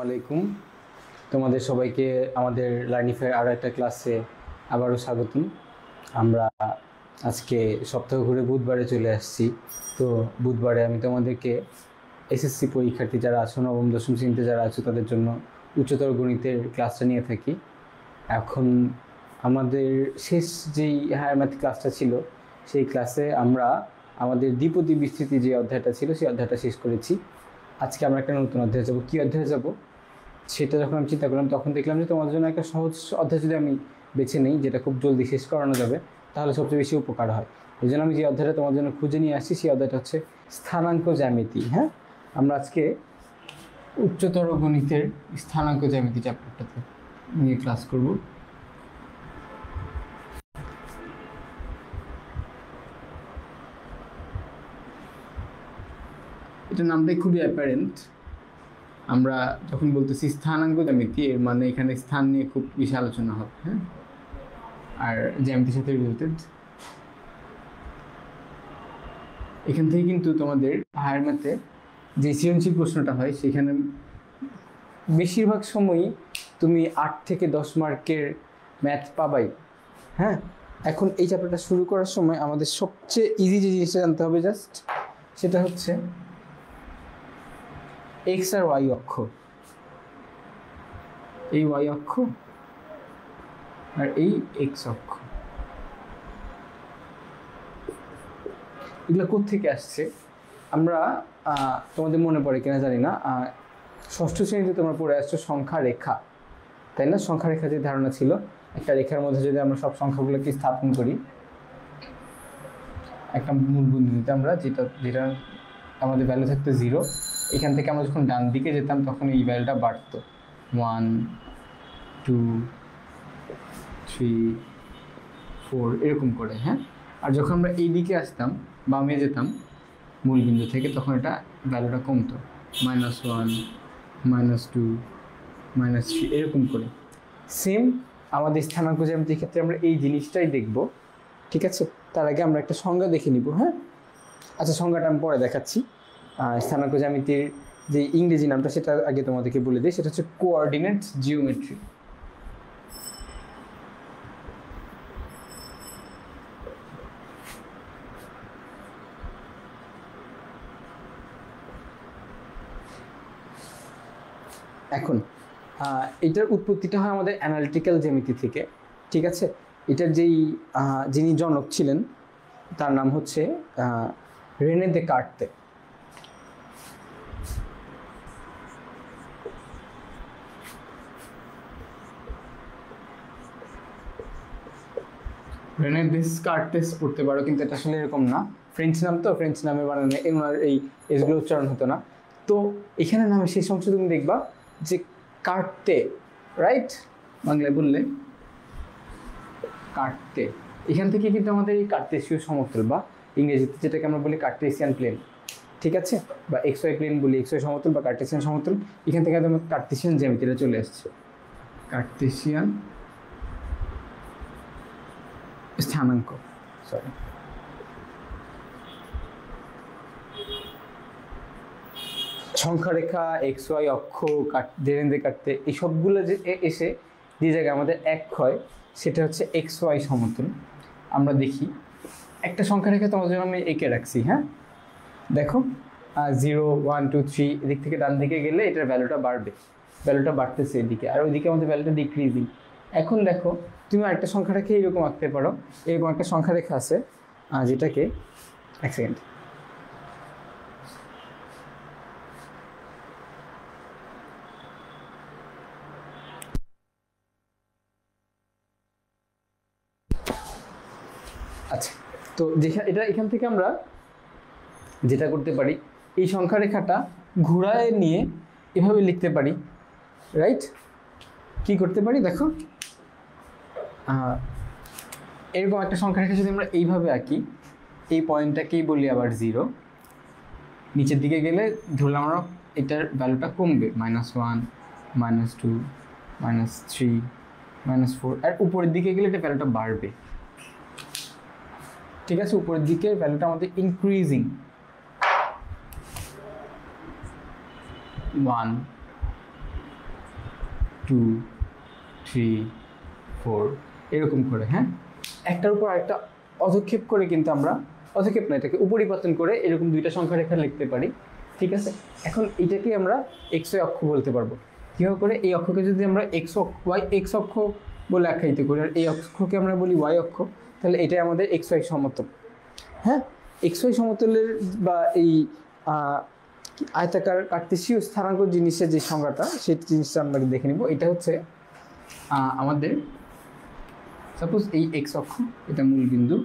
আলাইকুম। তোমাদের সবাইকে আমাদের লার্নিফের আরও একটা ক্লাসে আবারও স্বাগতম। আমরা আজকে সপ্তাহ ঘুরে বুধবারে চলে আসছি। তো বুধবারে আমি তোমাদেরকে এসএসসি পরীক্ষার্থী যারা আছো, নবম দশম শ্রেণীতে যারা আছো, তাদের জন্য উচ্চতর গণিতের ক্লাসটা নিয়ে থাকি। এখন আমাদের শেষ যেই হায়ার ম্যাথ ক্লাসটা ছিল, সেই ক্লাসে আমরা আমাদের দ্বিপদী বিস্তৃতি যে অধ্যায়টা ছিল সেই অধ্যায়টা শেষ করেছি। আজকে আমরা একটা নতুন অধ্যায়ে যাব। কী অধ্যায়ে যাব সেটা যখন আমি চিন্তা করলাম, তখন দেখলাম যে তোমাদের জন্য একটা সহজ অধ্যায় যদি আমি বেছে নিই, যেটা খুব জলদি শেষ করানো যাবে, তাহলে সবচেয়ে বেশি উপকার হয়। এই জন্য আমি যে অধ্যায়টা তোমার জন্য খুঁজে নিয়ে আসছি, সেই অধ্যায়টা হচ্ছে স্থানাঙ্ক জ্যামিতি। হ্যাঁ, আমরা আজকে উচ্চতর গণিতের স্থানাঙ্ক জ্যামিতি চ্যাপ্টারটাতে নিয়ে ক্লাস করব। এটা নামটাই খুবই অ্যাপারেন্ট। আমরা যখন বলতেছি স্থানাঙ্ক জ্যামিতি, এর মানে এখানে স্থান নিয়ে খুব বেশি আলোচনা হবে। হ্যাঁ, আর জ্যামিতির সাথে রিলেটেড। এখান থেকে কিন্তু তোমাদের হায়ার ম্যাথে যে সৃজনশীল প্রশ্নটা হয়, সেখানে বেশিরভাগ সময়ই তুমি 8 থেকে 10 মার্কের ম্যাথ পাবাই। হ্যাঁ, এখন এই চ্যাপ্টারটা শুরু করার সময় আমাদের সবচেয়ে ইজি যে জিনিসটা জানতে হবে জাস্ট, সেটা হচ্ছে এক্স আর ওয়াই অক্ষ। এই ওয়াই অক্ষ আর এই এক্স অক্ষ, এগুলো কোত্থেকে আসছে আমরা তোমাদের মনে পড়ে কিনা জানি না, ষষ্ঠ শ্রেণীতে তোমরা পড়ে আসছো সংখ্যা রেখা, তাই না? সংখ্যা রেখা যে ধারণা ছিল, একটা রেখার মধ্যে যদি আমরা সব সংখ্যাগুলোকে স্থাপন করি একটা মূল বিন্দুতে, আমরা যেটা আমাদের ভ্যালু থাকতো 0, এখান থেকে আমরা যখন ডান দিকে যেতাম তখন এই ভ্যালুটা বাড়তো 1 2 3 4 এরকম করে। হ্যাঁ, আর যখন আমরা এই দিকে আসতাম, বামে যেতাম মূল বিন্দু থেকে, তখন এটা ভ্যালুটা কমতো, -1 -2 -3 এরকম করে। সেম আমাদের স্থানাঙ্ক জ্যামিতির ক্ষেত্রে আমরা এই জিনিসটাই দেখব। ঠিক আছে, তার আগে আমরা একটা সংজ্ঞা দেখে নিব। হ্যাঁ, আচ্ছা, সংজ্ঞাটা আমি পরে দেখাচ্ছি। স্থানাঙ্ক জ্যামিতির যে ইংরেজি নামটা সেটা আগে তোমাদেরকে বলে দিই, সেটা হচ্ছে কোঅর্ডিনেট জিওমেট্রি। এখন এটার উৎপত্তিটা হয় আমাদের অ্যানালিটিক্যাল জ্যামিতি থেকে। ঠিক আছে, এটার যিনি জনক ছিলেন তার নাম হচ্ছে রেনে দেকার্তে। রেনে দেকার্তেস পড়তে পারো, কিন্তু এটা আসলে এরকম না, ফ্রেঞ্চ নাম তো, ফ্রেঞ্চ নামে বানানো, এনার এই এসগুলো উচ্চারণ হতো না। তো এখানে নামে শেষ অংশ তুমি দেখবা যে কাটতে, রাইট, বাংলায় বললে কাটতে, এখান থেকে কিন্তু আমাদের এই কার্টেসীয় সমতল, বা ইংরেজিতে যেটাকে আমরা বলি কার্টেসিয়ান প্লেন, ঠিক আছে, বা এক্স ওয়াই প্লেন বলি, এক্স ওয়াই সমতল বা কার্টেসিয়ান সমতল, এখান থেকে আমাদের কার্টেসিয়ান জ্যামিতিটা চলে আসছে। কার্টেসিয়ান স্থানাঙ্ক, সরি, সংখ্যা রেখা, এক্স ওয়াই অক্ষ, জেরেন্দে কাটতে, এই সবগুলো যে এসে যে জায়গায় আমাদের এক হয়, সেটা হচ্ছে এক্স ওয়াই সমতল। আমরা দেখি একটা সংখ্যা রেখা তোমাদের জন্য আমি এঁকে রাখছি। হ্যাঁ, দেখো 0 1 2 3, এদিক থেকে ডান দিকে গেলে এটার ভ্যালুটা বাড়বে, ভ্যালুটা বাড়তেছে এদিকে, আর ওইদিকে আমাদের ভ্যালুটা ডিক্রিজিং। এখন দেখো তুমি আরেকটা সংখ্যা রেখে এইরকম আঁকতে পারো। এরকম একটা সংখ্যা রেখা আছে, যেটাকে, এক সেকেন্ড, আচ্ছা, তো এটা এখান থেকে আমরা যেটা করতে পারি, এই সংখ্যা রেখাটা ঘুরায় নিয়ে এভাবে লিখতে পারি, রাইট? কি করতে পারি দেখো, এরকম একটা সংখ্যা রেখা যদি আমরা এইভাবে আঁকি, এই পয়েন্টটাকেই বলি আবার 0, নিচের দিকে গেলে ধরলাম আমরা এটার ভ্যালুটা কমবে, -1 -2 -3 -4, আর উপরের দিকে গেলে এটা ভ্যালুটা বাড়বে। ঠিক আছে, উপরের দিকে ভ্যালুটা আমাদের ইনক্রিজিং, 1 2 3 4 এরকম করে, হ্যাঁ, একটার উপর আরেকটা অধক্ষেপ করে কিন্তু আমরা, অধক্ষেপ না, এটাকে উপরিপাতন করে এরকম দুইটা সংখ্যা রেখা লিখতে পারি। ঠিক আছে, এখন এটাকে আমরা এক্স অক্ষ বলতে পারবো। কীভাবে করে? এই অক্ষকে যদি আমরা এক্স অক্ষ বলে আখ্যায়িত করি আর এই অক্ষকে আমরা বলি ওয়াই অক্ষ, তাহলে এটাই আমাদের এক্স ওয়াই সমতল। হ্যাঁ, এক্স ওয়াই সমতলের বা এই আয়তাকার কার্তেশীয় স্থানাঙ্ক জিনিসের যে সংজ্ঞাটা, সেই জিনিসটা আমরা দেখে নিব। এটা হচ্ছে আমাদের সাপোজ এই এক্স অক্ষ, এটা মূল বিন্দু,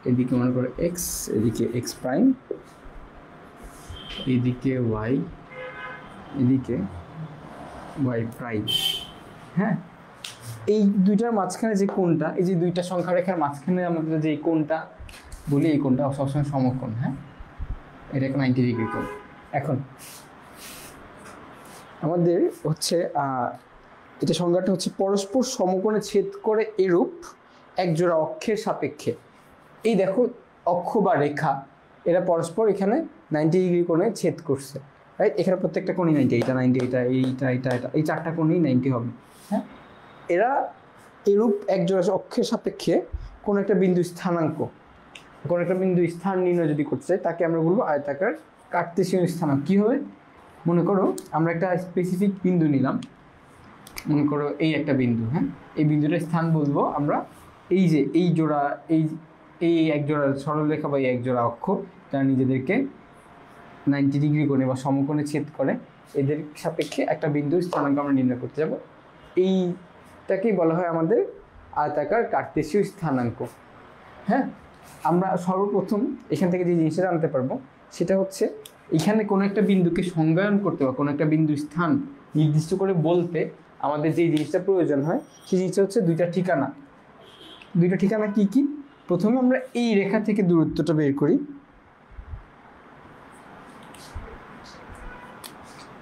এদিকে মনে করে এক্স, এদিকে এক্স প্রাইম, এদিকে ওয়াই, এদিকে ওয়াই প্রাইম। হ্যাঁ, এই দুইটার মাঝখানে যে কোণটা, এই যে দুইটা সংখ্যা রেখার মাঝখানে আমাদের যে কোণটা বলি, এই কোণটা সবসময় সমকোণ। হ্যাঁ, এটা একটা 90 ডিগ্রি কোণ। এখন আমাদের হচ্ছে এটা সংজ্ঞাটা হচ্ছে পরস্পর সমকোণে ছেদ করে এরূপ একজোড়া অক্ষের সাপেক্ষে। এই দেখো অক্ষ বা রেখা, এরা পরস্পর এখানে 90 ডিগ্রি কোণে ছেদ করছে, রাইট? এখানে প্রত্যেকটা কোণই 90, এটা 90, এটা এই চারটা কোণই 90 হবে। হ্যাঁ, এরা এরূপ একজোড়া অক্ষের সাপেক্ষে কোনো একটা বিন্দু স্থানাঙ্ক, কোনো একটা বিন্দু স্থান নির্ণয় যদি করতে চাই, তাকে আমরা বলবো আয়তাকার কার্তেশীয় স্থানাঙ্ক। কী হবে? মনে করো আমরা একটা স্পেসিফিক বিন্দু নিলাম, মনে করো এই একটা বিন্দু। হ্যাঁ, এই বিন্দুটার স্থান বলবো আমরা এই যে এই জোড়া, এই এক জোড়া সরলরেখা বা এই এক জোড়া অক্ষ যারা নিজেদেরকে 90 ডিগ্রি কোণে বা সমকোণে ছেদ করে, এদের সাপেক্ষে একটা বিন্দুর স্থানাঙ্ক আমরা নির্ণয় করতে যাব। এইটাকেই বলা হয় আমাদের আয়তাকার কার্তেশীয় স্থানাঙ্ক। হ্যাঁ, আমরা সর্বপ্রথম এখান থেকে যে জিনিসটা জানতে পারবো সেটা হচ্ছে, এখানে কোনো একটা বিন্দুকে সংজ্ঞায়ন করতে বা কোনো একটা বিন্দুর স্থান নির্দিষ্ট করে বলতে আমাদের যে জিনিসটা প্রয়োজন হয়, সেই জিনিসটা হচ্ছে দুইটা ঠিকানা। দুইটা ঠিকানা কি কি? প্রথমে আমরা এই রেখা থেকে দূরত্বটা বের করি।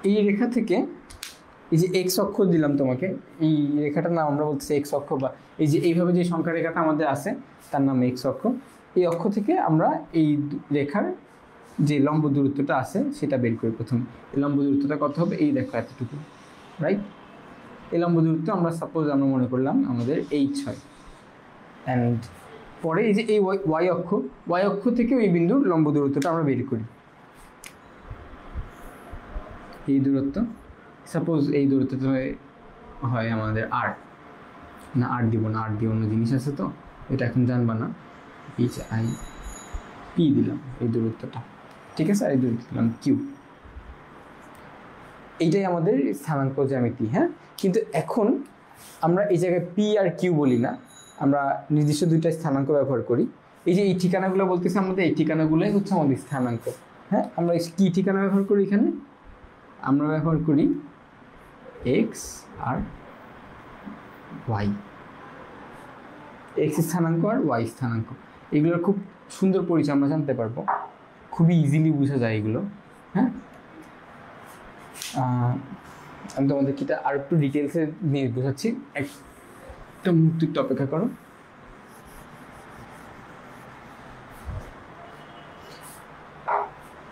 এই রেখা থেকে এই যে এক্স অক্ষ দিলাম তোমাকে, এই রেখাটার নাম আমরা বলতেছি এক্স অক্ষ, বা এই যে এইভাবে যে সংখ্যা রেখাটা আমাদের আছে তার নাম এক্স অক্ষ। এই অক্ষ থেকে আমরা এই রেখার যে লম্ব দূরত্বটা আছে সেটা বের করি। প্রথমে এই লম্ব দূরত্বটা কত হবে? এই দেখো এতটুকু, রাইট? এই লম্ব দূরত্ব আমরা সাপোজ আমরা মনে করলাম আমাদের এইচ হয়। অ্যান্ড পরে এই যে এই ওয়াই অক্ষ থেকে ওই বিন্দুর লম্ব দূরত্বটা আমরা বের করি। এই দূরত্ব সাপোজ এই দূরত্বটা হয় আমাদের আর, না আর দিব না, আর দিয়ে অন্য জিনিস আছে তো এটা এখন জানবা না। এইচ আই পি দিলাম এই দূরত্বটা, ঠিক আছে? আর এই দূরত্ব দিলাম কিউ। এইটাই আমাদের স্থানাঙ্ক জ্যামিতি। হ্যাঁ, কিন্তু এখন আমরা এই জায়গায় পি আর কিউ বলি না, আমরা নির্দিষ্ট দুইটা স্থানাঙ্ক ব্যবহার করি। এই যে এই ঠিকানাগুলো বলতেছি আমাদের, এই ঠিকানাগুলোই হচ্ছে আমাদের স্থানাঙ্ক। হ্যাঁ, আমরা কি ঠিকানা ব্যবহার করি এখানে? আমরা ব্যবহার করি এক্স আর ওয়াই, এক্স স্থানাঙ্ক আর ওয়াই স্থানাঙ্ক। এগুলোর খুব সুন্দর পরিচয় আমরা জানতে পারবো, খুবই ইজিলি বোঝা যায় এগুলো। হ্যাঁ, আমি তোমাদেরকে এটা আর একটু ডিটেলসে নিয়ে বোঝাচ্ছি, একটা মুহূর্ত একটু অপেক্ষা করো।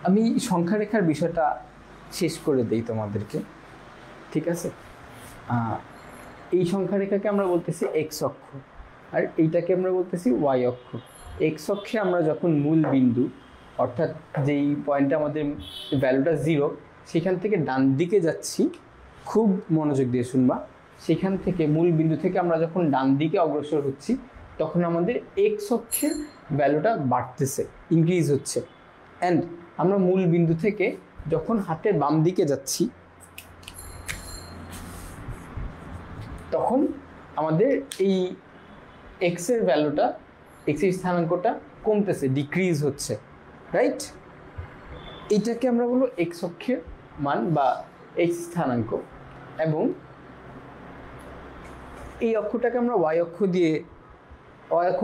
আমি সংখ্যা রেখার বিষয়টা শেষ করে দেই তোমাদেরকে, ঠিক আছে? এই সংখ্যা রেখাকে আমরা বলতেছি এক্স অক্ষ, আর এইটাকে আমরা বলতেছি ওয়াই অক্ষ। এক্স অক্ষে আমরা যখন মূল বিন্দু, অর্থাৎ যেই পয়েন্টে আমাদের ভ্যালুটা 0, সেখান থেকে ডান দিকে যাচ্ছি, খুব মনোযোগ দিয়ে শুনবা, সেখান থেকে মূল বিন্দু থেকে আমরা যখন ডান দিকে অগ্রসর হচ্ছি, তখন আমাদের এক্স অক্ষের ভ্যালুটা বাড়তেছে, ইনক্রিজ হচ্ছে। অ্যান্ড আমরা মূল বিন্দু থেকে যখন হাতের বাম দিকে যাচ্ছি, তখন আমাদের এই এক্সের ভ্যালুটা, এক্সের স্থানাঙ্কটা কমতেছে, ডিক্রিজ হচ্ছে, রাইট? এইটাকে আমরা বলবো এক্স অক্ষের মান বা এক্স স্থানাঙ্ক। এবং এই অক্ষটাকে আমরা ওয়াই অক্ষ দিয়ে, ওয়াই অক্ষ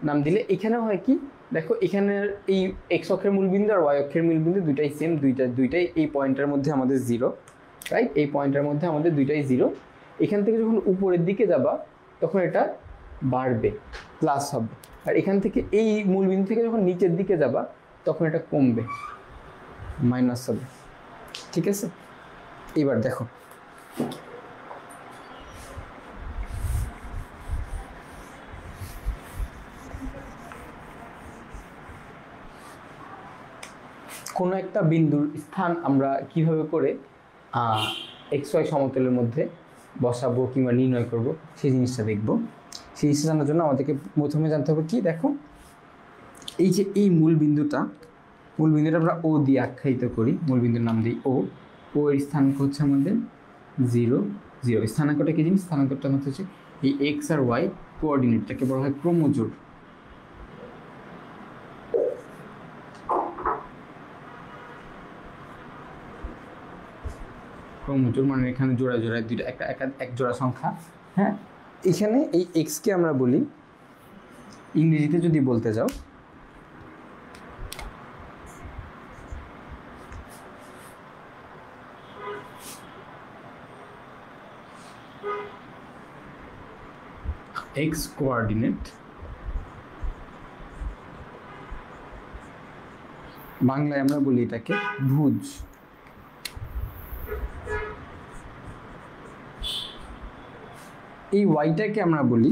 নাম দিলে এখানে হয় কি, দেখো এখানের এই এক্স অক্ষের মূলবিন্দু আর ওয়াই অক্ষের মূলবিন্দু দুইটাই সেম, দুইটাই এই পয়েন্টের মধ্যে আমাদের 0, রাইট? এই পয়েন্টের মধ্যে আমাদের দুইটাই 0। এখান থেকে যখন উপরের দিকে যাবা তখন এটা বাড়বে, প্লাস হবে। আর এখান থেকে এই মূলবিন্দু থেকে যখন নিচের দিকে যাবা তখন এটা কমবে, মাইনাস হবে, ঠিক আছে? এবার দেখো কোনো একটা বিন্দুর স্থান আমরা কিভাবে করে এক্স ওয়াই সমতলের মধ্যে বসাবো কিংবা নির্ণয় করব সেই জিনিসটা দেখব। সেই জিনিসটা জানার জন্য আমাদেরকে প্রথমে জানতে হবে কি, দেখো এই যে এই মূল বিন্দুটা আমরা ও দিয়ে আখ্যায়িত করি, মূল বিন্দুর নাম দিই ও এর স্থানাঙ্ক হচ্ছে আমাদের 0 0। স্থানাঙ্কটা কি জিনিস? স্থানাঙ্কটা হচ্ছে এই এক্স আর ওয়াই কোঅর্ডিনেটটাকে বলা হয় ক্রমজোড়। ক্রমজোড় মানে এখানে জোড়া জোড়ায় দুইটা এক জোড়া সংখ্যা। হ্যাঁ, এখানে এই এক্সকে আমরা বলি, ইংরেজিতে যদি বলতে যাও এক্স কোঅর্ডিনেট, বাংলায় আমরা বলি এটাকে ভুজ। এই ওয়াইটাকে আমরা বলি,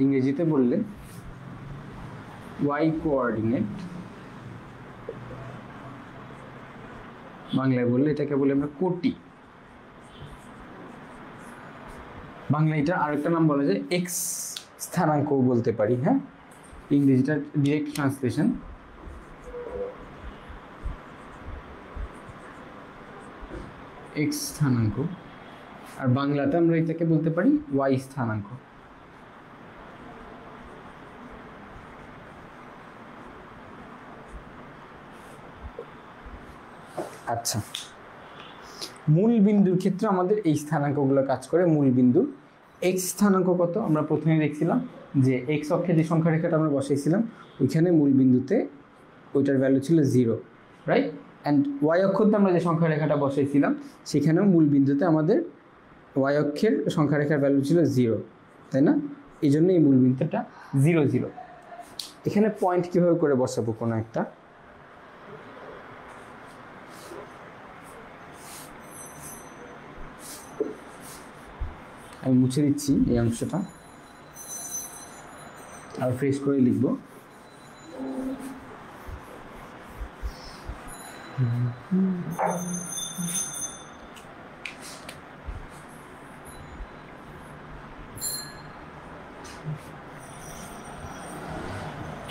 ইংরেজিতে বললে ওয়াই কোঅর্ডিনেট, বাংলায় বললে এটাকে বলি আমরা কোটি। বাংলা এটা আরেকটা নাম বলা যায় এক্স স্থানাঙ্ক বলতে পারি। হ্যাঁ, ইংরেজিটা ডিরেক্ট ট্রান্সলেশন। এক্স স্থানাঙ্ক, আর বাংলাতে আমরা এটাকে বলতে পারি ওয়াই স্থানাঙ্ক। আচ্ছা, মূল বিন্দুর ক্ষেত্রে আমাদের এই স্থানাঙ্কগুলো কাজ করে। মূল বিন্দুর এক্স স্থানাঙ্ক কত আমরা প্রথমে দেখছিলাম, যে এক্স অক্ষে যে সংখ্যা রেখাটা আমরা বসাইছিলাম ওইখানে মূল বিন্দুতে ওইটার ভ্যালু ছিল 0, রাইট। অ্যান্ড ওয়াই অক্ষতে আমরা যে সংখ্যা রেখাটা বসাইছিলাম সেখানেও মূল বিন্দুতে আমাদের ওয়াই অক্ষের সংখ্যা রেখার ভ্যালু ছিল 0, তাই না? এই জন্য এই মূল বিন্দুটা 0 0। এখানে পয়েন্ট কীভাবে করে বসাবো কোনো একটা, আমি মুছে দিচ্ছি এই অংশটা, আর ফ্রেশ করে লিখব।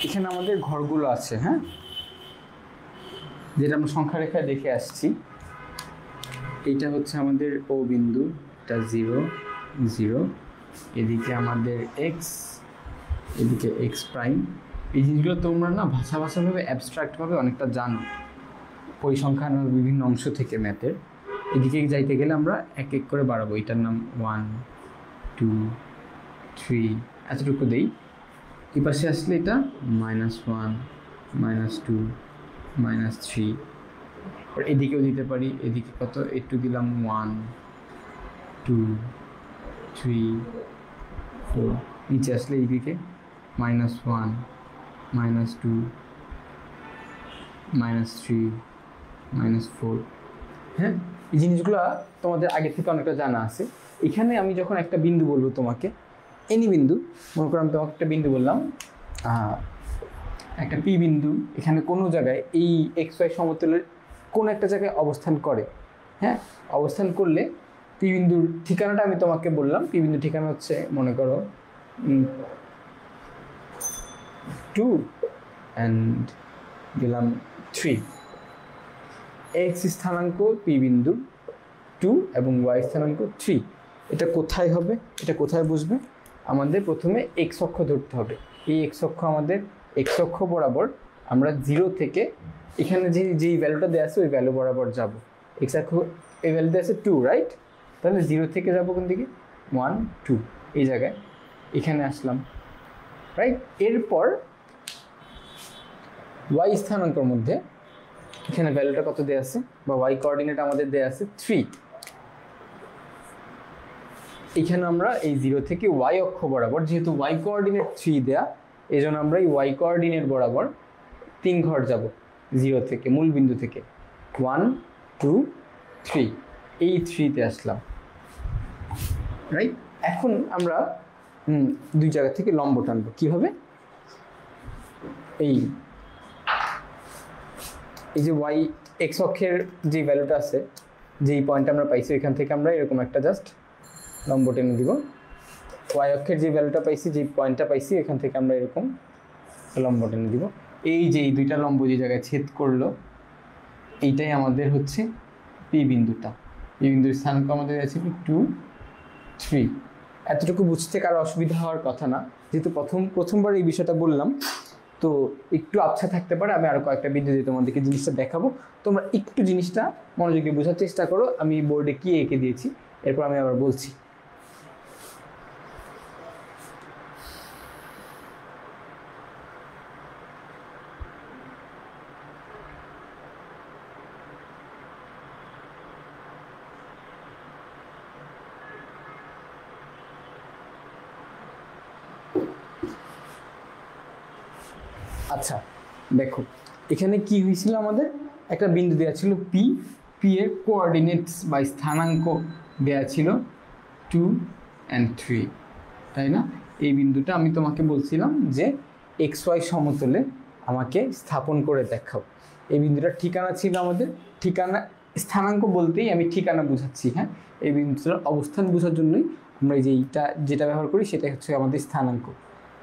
এখানে আমাদের ঘরগুলো আছে, হ্যাঁ, যেটা আমরা সংখ্যা রেখায় দেখে আসছি। এইটা হচ্ছে আমাদের ও বিন্দু, এটা 0 0, এদিকে আমাদের এক্স, এদিকে এক্স প্রাইম। এই জিনিসগুলো তোমরা না ভাষাভাবে অ্যাবস্ট্রাক্টভাবে অনেকটা জানো পরিসংখ্যানের বিভিন্ন অংশ থেকে ম্যাথের। এদিকে যাইতে গেলে আমরা এক এক করে বাড়াবো। এটার নাম 1 2 3 এতটুকু দেই। এই পাশে আসলে এটা -1 -2 -3, আর এদিকেও দিতে পারি। এদিকে কত একটু দিলাম 1 2 3 4, নিচে আসলে এইদিকে -1 -2 -3 -4। হ্যাঁ, এই জিনিসগুলো তোমাদের আগে থেকে অনেকটা জানা আছে। এখানে আমি যখন একটা বিন্দু বলবো তোমাকে, এনি বিন্দু, মনে করো আমি তোমাকে একটা বিন্দু বললাম, একটা পি বিন্দু এখানে কোনো জায়গায় এই এক্স ওয়াই সমতলের কোনো একটা জায়গায় অবস্থান করে। হ্যাঁ, অবস্থান করলে পি বিন্দুর ঠিকানাটা আমি তোমাকে বললাম। পি বিন্দুর ঠিকানা হচ্ছে মনে করো 2 অ্যান্ড দিলাম 3। এক্স স্থানাঙ্ক পি বিন্দুর 2 এবং ওয়াই স্থানাঙ্ক 3। এটা কোথায় হবে, এটা কোথায় বসবে? আমাদের প্রথমে এক্স অক্ষ ধরতে হবে। এই এক্স অক্ষ আমাদের এক্স অক্ষ বরাবর আমরা 0 থেকে এখানে যেই ভ্যালুটা দেওয়া আছে ওই ভ্যালু বরাবর যাব। এক্স অক্ষ এই ভ্যালু দেওয়া আছে 2, রাইট? তাহলে 0 থেকে যাবো কোন দিকে? 1 2, এই জায়গায় এখানে আসলাম, রাইট। এরপর ওয়াই স্থানাঙ্কর মধ্যে এখানে ভ্যালুটা কত দেওয়া আছে, বা ওয়াই কোঅর্ডিনেট আমাদের দেওয়া আছে 3। এখানে আমরা এই 0 থেকে ওয়াই অক্ষ বরাবর, যেহেতু ওয়াই কোঅর্ডিনেট 3 দেয়া, এই জন্য আমরা এই ওয়াই কোঅর্ডিনেট বরাবর 3 ঘর যাব। 0 থেকে মূল বিন্দু থেকে 1 2 3, এই 3-তে আসলাম, রাইট। এখন আমরা দুই জায়গা থেকে লম্ব টানবো। কীভাবে? এই এই যে ওয়াই এক্স অক্ষের যে ভ্যালুটা আছে, যেই পয়েন্ট আমরা পাইছি এখান থেকে আমরা এরকম একটা জাস্ট লম্ব টেনে দিব। ওয়াই অক্ষের যে ভ্যালুটা পাইছি, যে পয়েন্টটা পাইছি, এখান থেকে আমরা এরকম লম্ব টেনে দিব। এই যে এই দুইটা লম্ব যে জায়গায় ছেদ করলো, এইটাই আমাদের হচ্ছে পি বিন্দুটা। পি বিন্দুর স্থানাঙ্ক আমাদের আছে 2, 3। এতটুকু বুঝতে কারো অসুবিধা হওয়ার কথা না, যেহেতু প্রথমবার এই বিষয়টা বললাম, তো একটু আবছা থাকতে পারে। আমি আরও কয়েকটা বিন্দু দিয়ে তোমাদেরকে জিনিসটা দেখাবো, তোমরা একটু জিনিসটা মনোযোগে বোঝার চেষ্টা করো। আমি বোর্ডে কি এঁকে দিয়েছি এরপর আমি আবার বলছি। আচ্ছা দেখো, এখানে কি হয়েছিল, আমাদের একটা বিন্দু দেওয়া ছিল পি, পি এর কোঅর্ডিনেটস বা স্থানাঙ্ক দেওয়া ছিল 2 and 3, তাই না? এই বিন্দুটা আমি তোমাকে বলছিলাম যে এক্স ওয়াই সমতলে আমাকে স্থাপন করে দেখাও। এই বিন্দুটার ঠিকানা ছিল আমাদের, ঠিকানা স্থানাঙ্ক বলতেই আমি ঠিকানা বুঝাচ্ছি, হ্যাঁ। এই বিন্দুটার অবস্থান বোঝার জন্যই আমরা এই যে যেটা ব্যবহার করি সেটা হচ্ছে আমাদের স্থানাঙ্ক,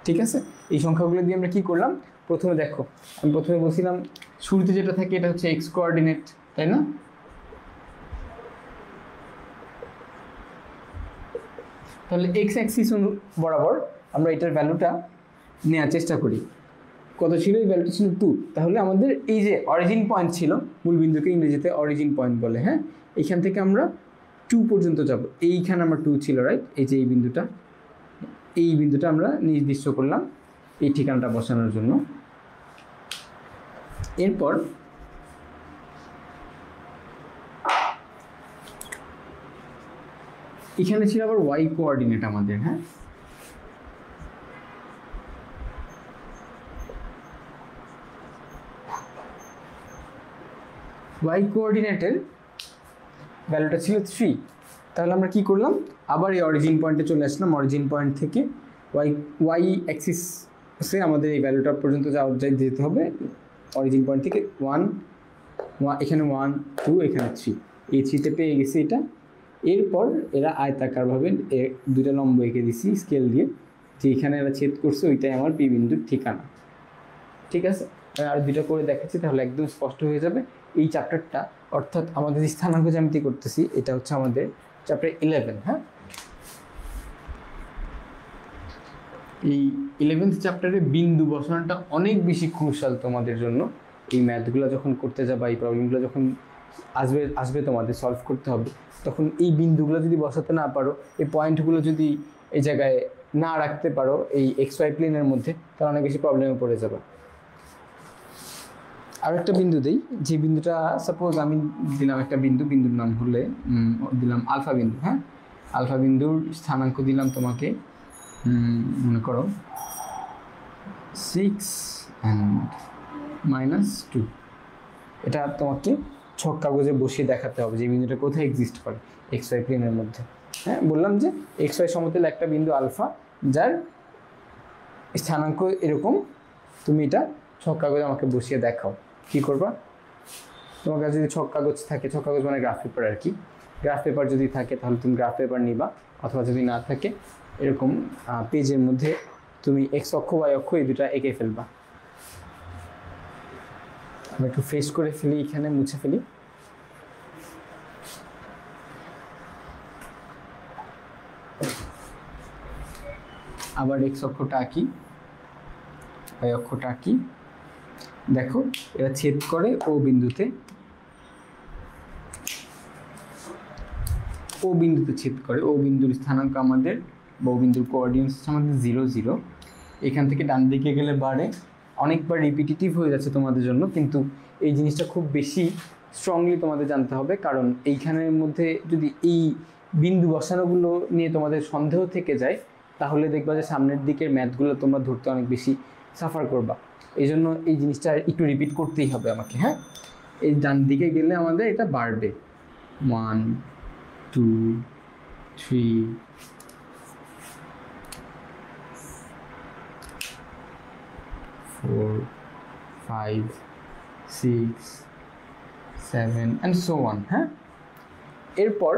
ঠিক আছে? এই সংখ্যাগুলো দিয়ে আমরা কি করলাম, প্রথমে দেখো, আমি প্রথমে বলছিলাম শুরুতে যেটা থাকে এটা হচ্ছে এক্স কোঅর্ডিনেট, তাই না? তাহলে এক্স অ্যাক্সিস বরাবর আমরা এটার ভ্যালুটা নেওয়ার চেষ্টা করি। কত ছিল? এই ভ্যালুটা ছিল 2। তাহলে আমাদের এই যে অরিজিন পয়েন্ট ছিল, মূল বিন্দুকে ইংরেজিতে অরিজিন পয়েন্ট বলে, হ্যাঁ। এইখান থেকে আমরা 2 পর্যন্ত যাব। এইখানে আমার 2 ছিল, রাইট? এই যে এই বিন্দুটা আমরা নির্দিষ্ট করলাম এই ঠিকানাটা বসানোর জন্য। এরপর এখানে ছিল আবার ওয়াই কোঅর্ডিনেট আমাদের, হ্যাঁ। ওয়াই কোঅর্ডিনেটের ভ্যালুটা ছিল 3। তাহলে আমরা কি করলাম, আবার এই অরিজিন পয়েন্টে চলে আসলাম। অরিজিন পয়েন্ট থেকে ওয়াই অ্যাক্সিসে আমাদের এই ভ্যালুটা পর্যন্ত যেতে হবে। অরিজিন পয়েন্ট থেকে 1, এখানে 1, 2, এখানে 3, এই 3তে পেয়ে গেছি এটা। এরপর এরা আয়তাকারভাবে দুইটা লম্ব এঁকে দিছি স্কেল দিয়ে, যে এখানে এরা ছেদ করছে ওইটাই আমার পি বিন্দুর ঠিকানা, ঠিক আছে? আর দুইটা করে দেখাচ্ছি, তাহলে একদম স্পষ্ট হয়ে যাবে। এই চ্যাপ্টারটা, অর্থাৎ আমাদের স্থানাঙ্ক জ্যামিতি করতেছি, এটা হচ্ছে আমাদের চ্যাপ্টার 11, হ্যাঁ। এই 11th চ্যাপ্টারে বিন্দু বসানোটা অনেক বেশি ক্রুশাল তোমাদের জন্য। এই ম্যাথগুলো যখন করতে যাবা, এই প্রবলেমগুলো যখন আসবে তোমাদের সলভ করতে হবে, তখন এই বিন্দুগুলো যদি বসাতে না পারো, এই পয়েন্টগুলো যদি এই জায়গায় না রাখতে পারো এই এক্স ওয়াই প্লেনের মধ্যে, তাহলে অনেক বেশি প্রবলেমে পড়ে যাবে। আর একটা বিন্দু দিই, যে বিন্দুটা সাপোজ আমি দিলাম একটা বিন্দুর নাম হলে দিলাম আলফা বিন্দু, হ্যাঁ। আলফা বিন্দুর স্থানাঙ্ক দিলাম তোমাকে, মনে করো 6 and -2। এটা তোমাকে ছক কাগজে বসিয়ে দেখাতে হবে যে বিন্দুটা কোথায় এক্সিস্ট করে এক্স ওয়াই প্লেনের মধ্যে, হ্যাঁ। বললাম যে এক্স ওয়াই সমতলে একটা বিন্দু আলফা, যার স্থানাঙ্ক এরকম, তুমি এটা ছক কাগজে আমাকে বসিয়ে দেখাও। কি করবা, তোমার কাছে যদি ছক কাগজ থাকে, ছক কাগজ মানে গ্রাফ পেপার আর কি, গ্রাফ পেপার যদি থাকে তাহলে তুমি গ্রাফ পেপার নিবা, অথবা যদি না থাকে এরকম পেজের মধ্যে তুমি এক্স অক্ষ ওয়াই অক্ষ এই দুটা এঁকে ফেলবা। আমি একটু ফ্রেশ করে ফেলি, এখানে মুছে ফেলি। আবার এক্স অক্ষটা আঁকি, ওয়াই অক্ষটা আঁকি। দেখো এরা ছেদ করে ও বিন্দুতে, ও বিন্দুতে ছেদ করে। ও বিন্দুর স্থানাঙ্ক আমাদের, ও বিন্দুর কোঅর্ডিনেটস আমাদের 0, 0। এখান থেকে ডান দিকে গেলে বাড়ে। অনেকবার রিপিটিটিভ হয়ে যাচ্ছে তোমাদের জন্য, কিন্তু এই জিনিসটা খুব বেশি স্ট্রংলি তোমাদের জানতে হবে, কারণ এইখানের মধ্যে যদি এই বিন্দু বসানোগুলো নিয়ে তোমাদের সন্দেহ থেকে যায়, তাহলে দেখবা যে সামনের দিকের ম্যাথগুলো তোমরা ধরতে অনেক বেশি সাফার করবা। এই জন্য এই জিনিসটা একটু রিপিট করতেই হবে আমাকে, হ্যাঁ। এই ডান দিকে গেলে আমাদের এটা বাড়বে, 1, 2, 3, 4, 5 6 7 অ্যান্ড সো অন। হ্যাঁ, এরপর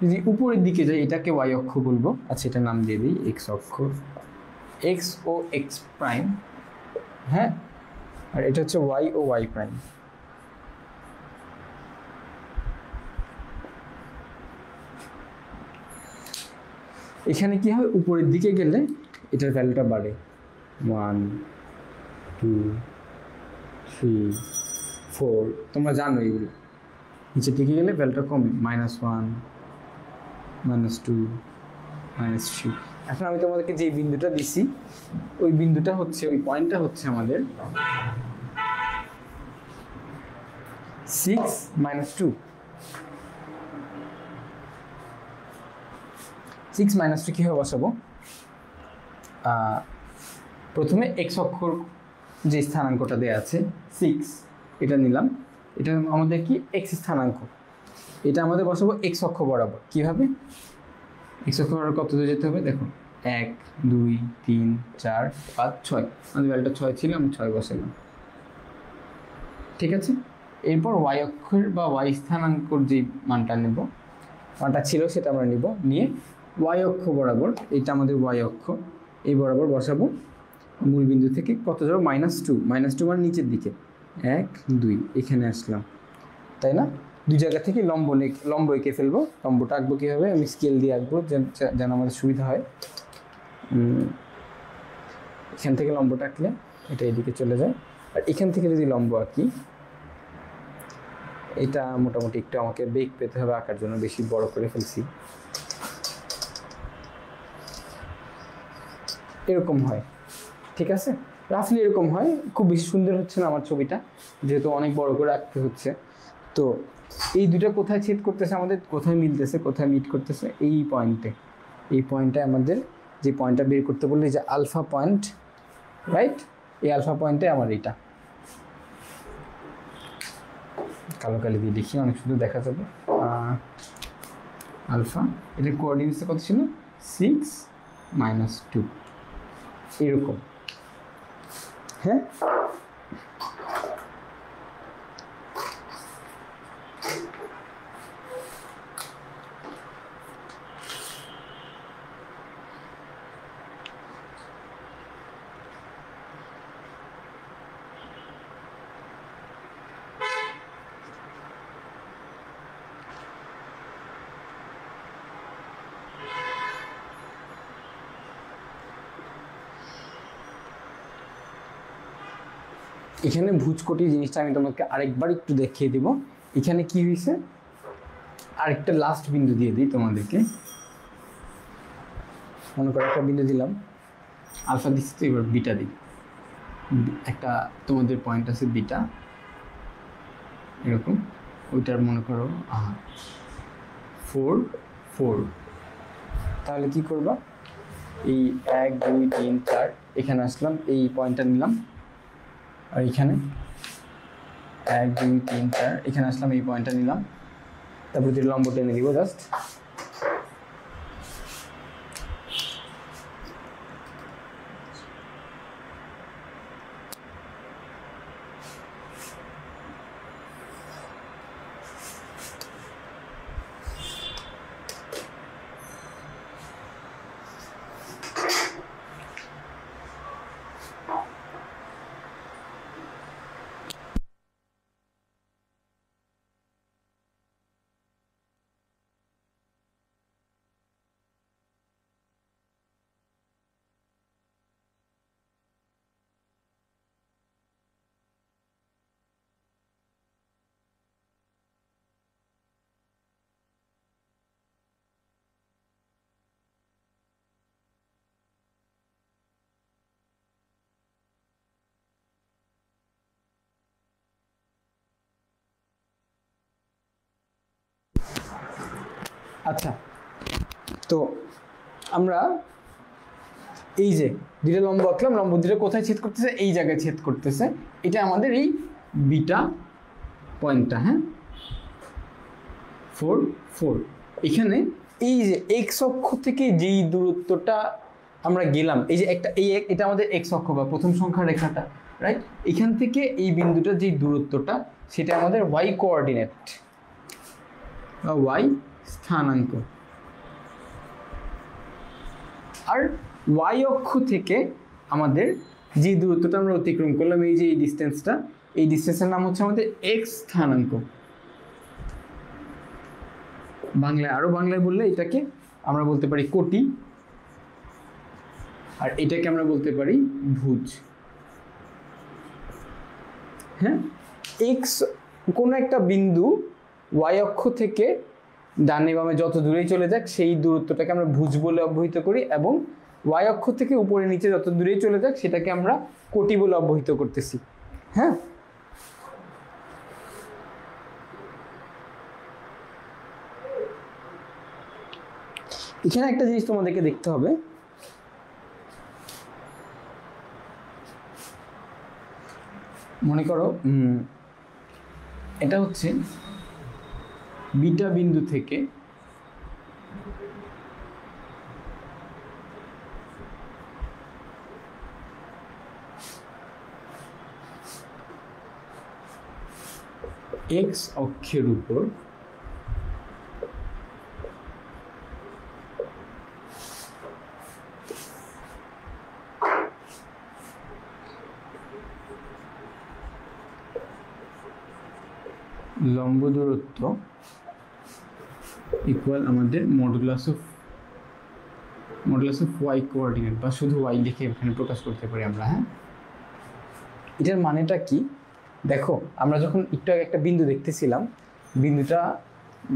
যদি উপরের দিকে যাই এটাকে ওয়াই অক্ষ বলবো। আচ্ছা, এটা নাম দিয়ে দিই এক্স অক্ষ, এক্স ও এক্স প্রাইম। হ্যাঁ, আর এটা হচ্ছে ওয়াই ও ওয়াই প্রাইম। এখানে কি হয়, উপরের দিকে গেলে এটার ভ্যালুটা বাড়ে, 1 2 3 4, তোমরা জানো এগুলো। নিচের দিকে গেলে ভ্যালুটা কমে, -1 -2 -3। এখন আমি তোমাদেরকে যে বিন্দুটা দিছি ওই বিন্দুটা হচ্ছে, ওই পয়েন্টটা হচ্ছে আমাদের 6 - 2। 6 - 2 কীভাবে বসাবো? প্রথমে এক্স অক্ষর যে স্থানাঙ্কটা দেওয়া আছে 6, এটা নিলাম, এটা আমাদের কি এক্স স্থানাঙ্ক, এটা আমাদের বসাবো এক্স অক্ষ বরাবর। কীভাবে? এক্স অক্ষ বরাবর কত দূর যেতে হবে দেখো, 1 2 3 4 5 6, আমাদের ভ্যালুটা 6 ছিল, আমি 6 বসালাম। ঠিক আছে, এরপর ওয়াই অক্ষের বা ওয়াই স্থানাঙ্কর যে মানটা নেব, মানটা ছিল সেটা আমরা নিব, নিয়ে ওয়াই অক্ষ বরাবর, এটা আমাদের ওয়াই অক্ষ, এই বরাবর বসাবো। মূল বিন্দু থেকে কত যাবো, -2, -2 মানে নিচের দিকে, 1 2, এখানে আসলাম, তাই না? দুই জায়গা থেকে লম্ব এঁকে ফেলবো। লম্বটা আঁকবো কীভাবে, আমি স্কেল দিয়ে আঁকবো যেন আমাদের সুবিধা হয়। এখান থেকে লম্বটা আঁকলে এটা এদিকে চলে যায়, আর এখান থেকে যদি লম্ব আঁকি, এটা মোটামুটি একটু আমাকে বেগ পেতে হবে আঁকার জন্য, বেশি বড় করে ফেলছি। এরকম হয়, ঠিক আছে, রাফলি এরকম হয়। খুব বেশি সুন্দর হচ্ছে না আমার ছবিটা, যেহেতু অনেক বড় করে আঁকতে হচ্ছে। তো এই দুটো কোথায় ছেদ করতেছে আমাদের, কোথায় মিলতেছে, কোথায় মিট করতেছে, এই পয়েন্টে। এই পয়েন্টে আমাদের যে পয়েন্টটা বের করতে বললে, যে আলফা পয়েন্ট, রাইট? এই আলফা পয়েন্টে আমার এইটা কালো কালি দিয়ে লিখি, অনেক সুন্দর দেখা যাবে। আলফা, এটার কোঅর্ডিনেটসটা কত ছিল, 6 - 2, এরকম। হ্যাঁ, এখানে ভুজকটি জিনিসটা আমি তোমাকে আরেকবার একটু দেখিয়ে দেব। এখানে কি হয়েছে, আরেকটা লাস্ট বিন্দু দিয়ে দিই তোমাদেরকে। মনে করো একটা বিন্দু দিলাম, আলফা দিচ্ছি, তো এবার বিটা দিই। একটা তোমাদের পয়েন্ট আছে বিটা, এরকম, ওইটার মনে করো 4 4। তাহলে কি করবা, এই 1 2 3 4, এখানে আসলাম, এই পয়েন্টটা নিলাম, আর এখানে 1 2 3 4, এখানে আসলাম, এই পয়েন্টটা নিলাম, তারপর যদি লম্ব টেনে দিব জাস্ট। আচ্ছা, তো আমরা এই যে দুটো লম্ব আঁকলাম, লম্ব দুটো কোথায় ছেদ করতেছে, এই জায়গায় ছেদ করতেছে। এটা আমাদের এই বিটা পয়েন্টটা। হ্যাঁ, 4 4। এখানে এই যে এক্স অক্ষ থেকে যেই দূরত্বটা আমরা গেলাম, এই যে একটা, এটা আমাদের এক্স অক্ষ বা প্রথম সংখ্যা রেখাটা, রাইট? এখান থেকে এই বিন্দুটার যে দূরত্বটা সেটা আমাদের ওয়াই কোঅর্ডিনেট বা ওয়াই স্থানাঙ্ক। আর ওয়াই অক্ষ থেকে আমাদের যে দূরত্বটা আমরা অতিক্রম করলাম, এই যে এই ডিস্টেন্সটা, এই ডিস্টেন্সের নাম হচ্ছে আমাদের এক্স স্থানাঙ্ক। বাংলায় বললে এটাকে আমরা বলতে পারি কোটি, আর এটাকে আমরা বলতে পারি ভুজ। হ্যাঁ, এক্স কোনো একটা বিন্দু ওয়াই অক্ষ থেকে ডানে বামে যত দূরেই চলে যাক সেই দূরত্বটাকে আমরা ভুজ বলে অবহিত করি, এবং ওয়াই অক্ষ থেকে উপরে নিচে যত দূরেই চলে যাক সেটাকে আমরা কোটি বলে অবহিত করতেছি। হ্যাঁ, এখানে একটা জিনিস তোমাদেরকে দেখতে হবে, মনে করো এটা হচ্ছে বিটা বিন্দু থেকে এক্স অক্ষের উপর লম্ব দূরত্ব ইকুয়াল আমাদের মডুলাস অফ ওয়াই কোঅর্ডিনেট, বা শুধু ওয়াই লিখে এখানে প্রকাশ করতে পারি আমরা। হ্যাঁ, এটার মানেটা কি দেখো, আমরা যখন একটু আগে একটা বিন্দু দেখতেছিলাম, বিন্দুটা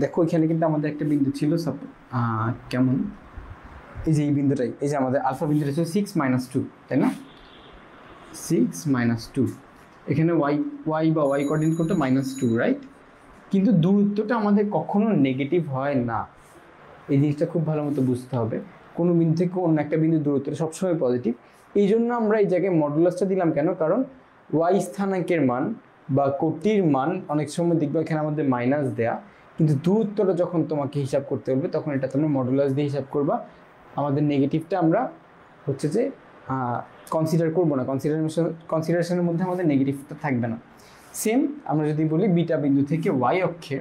দেখো এখানে কিন্তু আমাদের একটা বিন্দু ছিল কেমন, এই যে এই বিন্দুটাই, এই যে আমাদের আলফা বিন্দুটা ছিল 6-2, তাই না? 6-2, এখানে ওয়াই বা ওয়াই কোঅর্ডিনেট করতে -2, রাইট? কিন্তু দূরত্বটা আমাদের কখনো নেগেটিভ হয় না, এই জিনিসটা খুব ভালো মতো বুঝতে হবে। কোনো বিন্দু থেকে অন্য একটা বিন্দুর দূরত্বটা সবসময় পজিটিভ। এই জন্য আমরা এই জায়গায় মডুলাসটা দিলাম কেন? কারণ ওয়াই স্থানাঙ্কের মান বা কোটির মান অনেক সময় দেখবে এখানে আমাদের মাইনাস দেয়া, কিন্তু দূরত্বটা যখন তোমাকে হিসাব করতে হবে তখন এটা তোমরা মডুলাস দিয়ে হিসাব করবা। আমাদের নেগেটিভটা আমরা হচ্ছে যে কনসিডার করবো না, কনসিডারেশনের মধ্যে আমাদের নেগেটিভটা থাকবে না। সেম আমরা যদি বলি বিটা বিন্দু থেকে ওয়াই অক্ষে,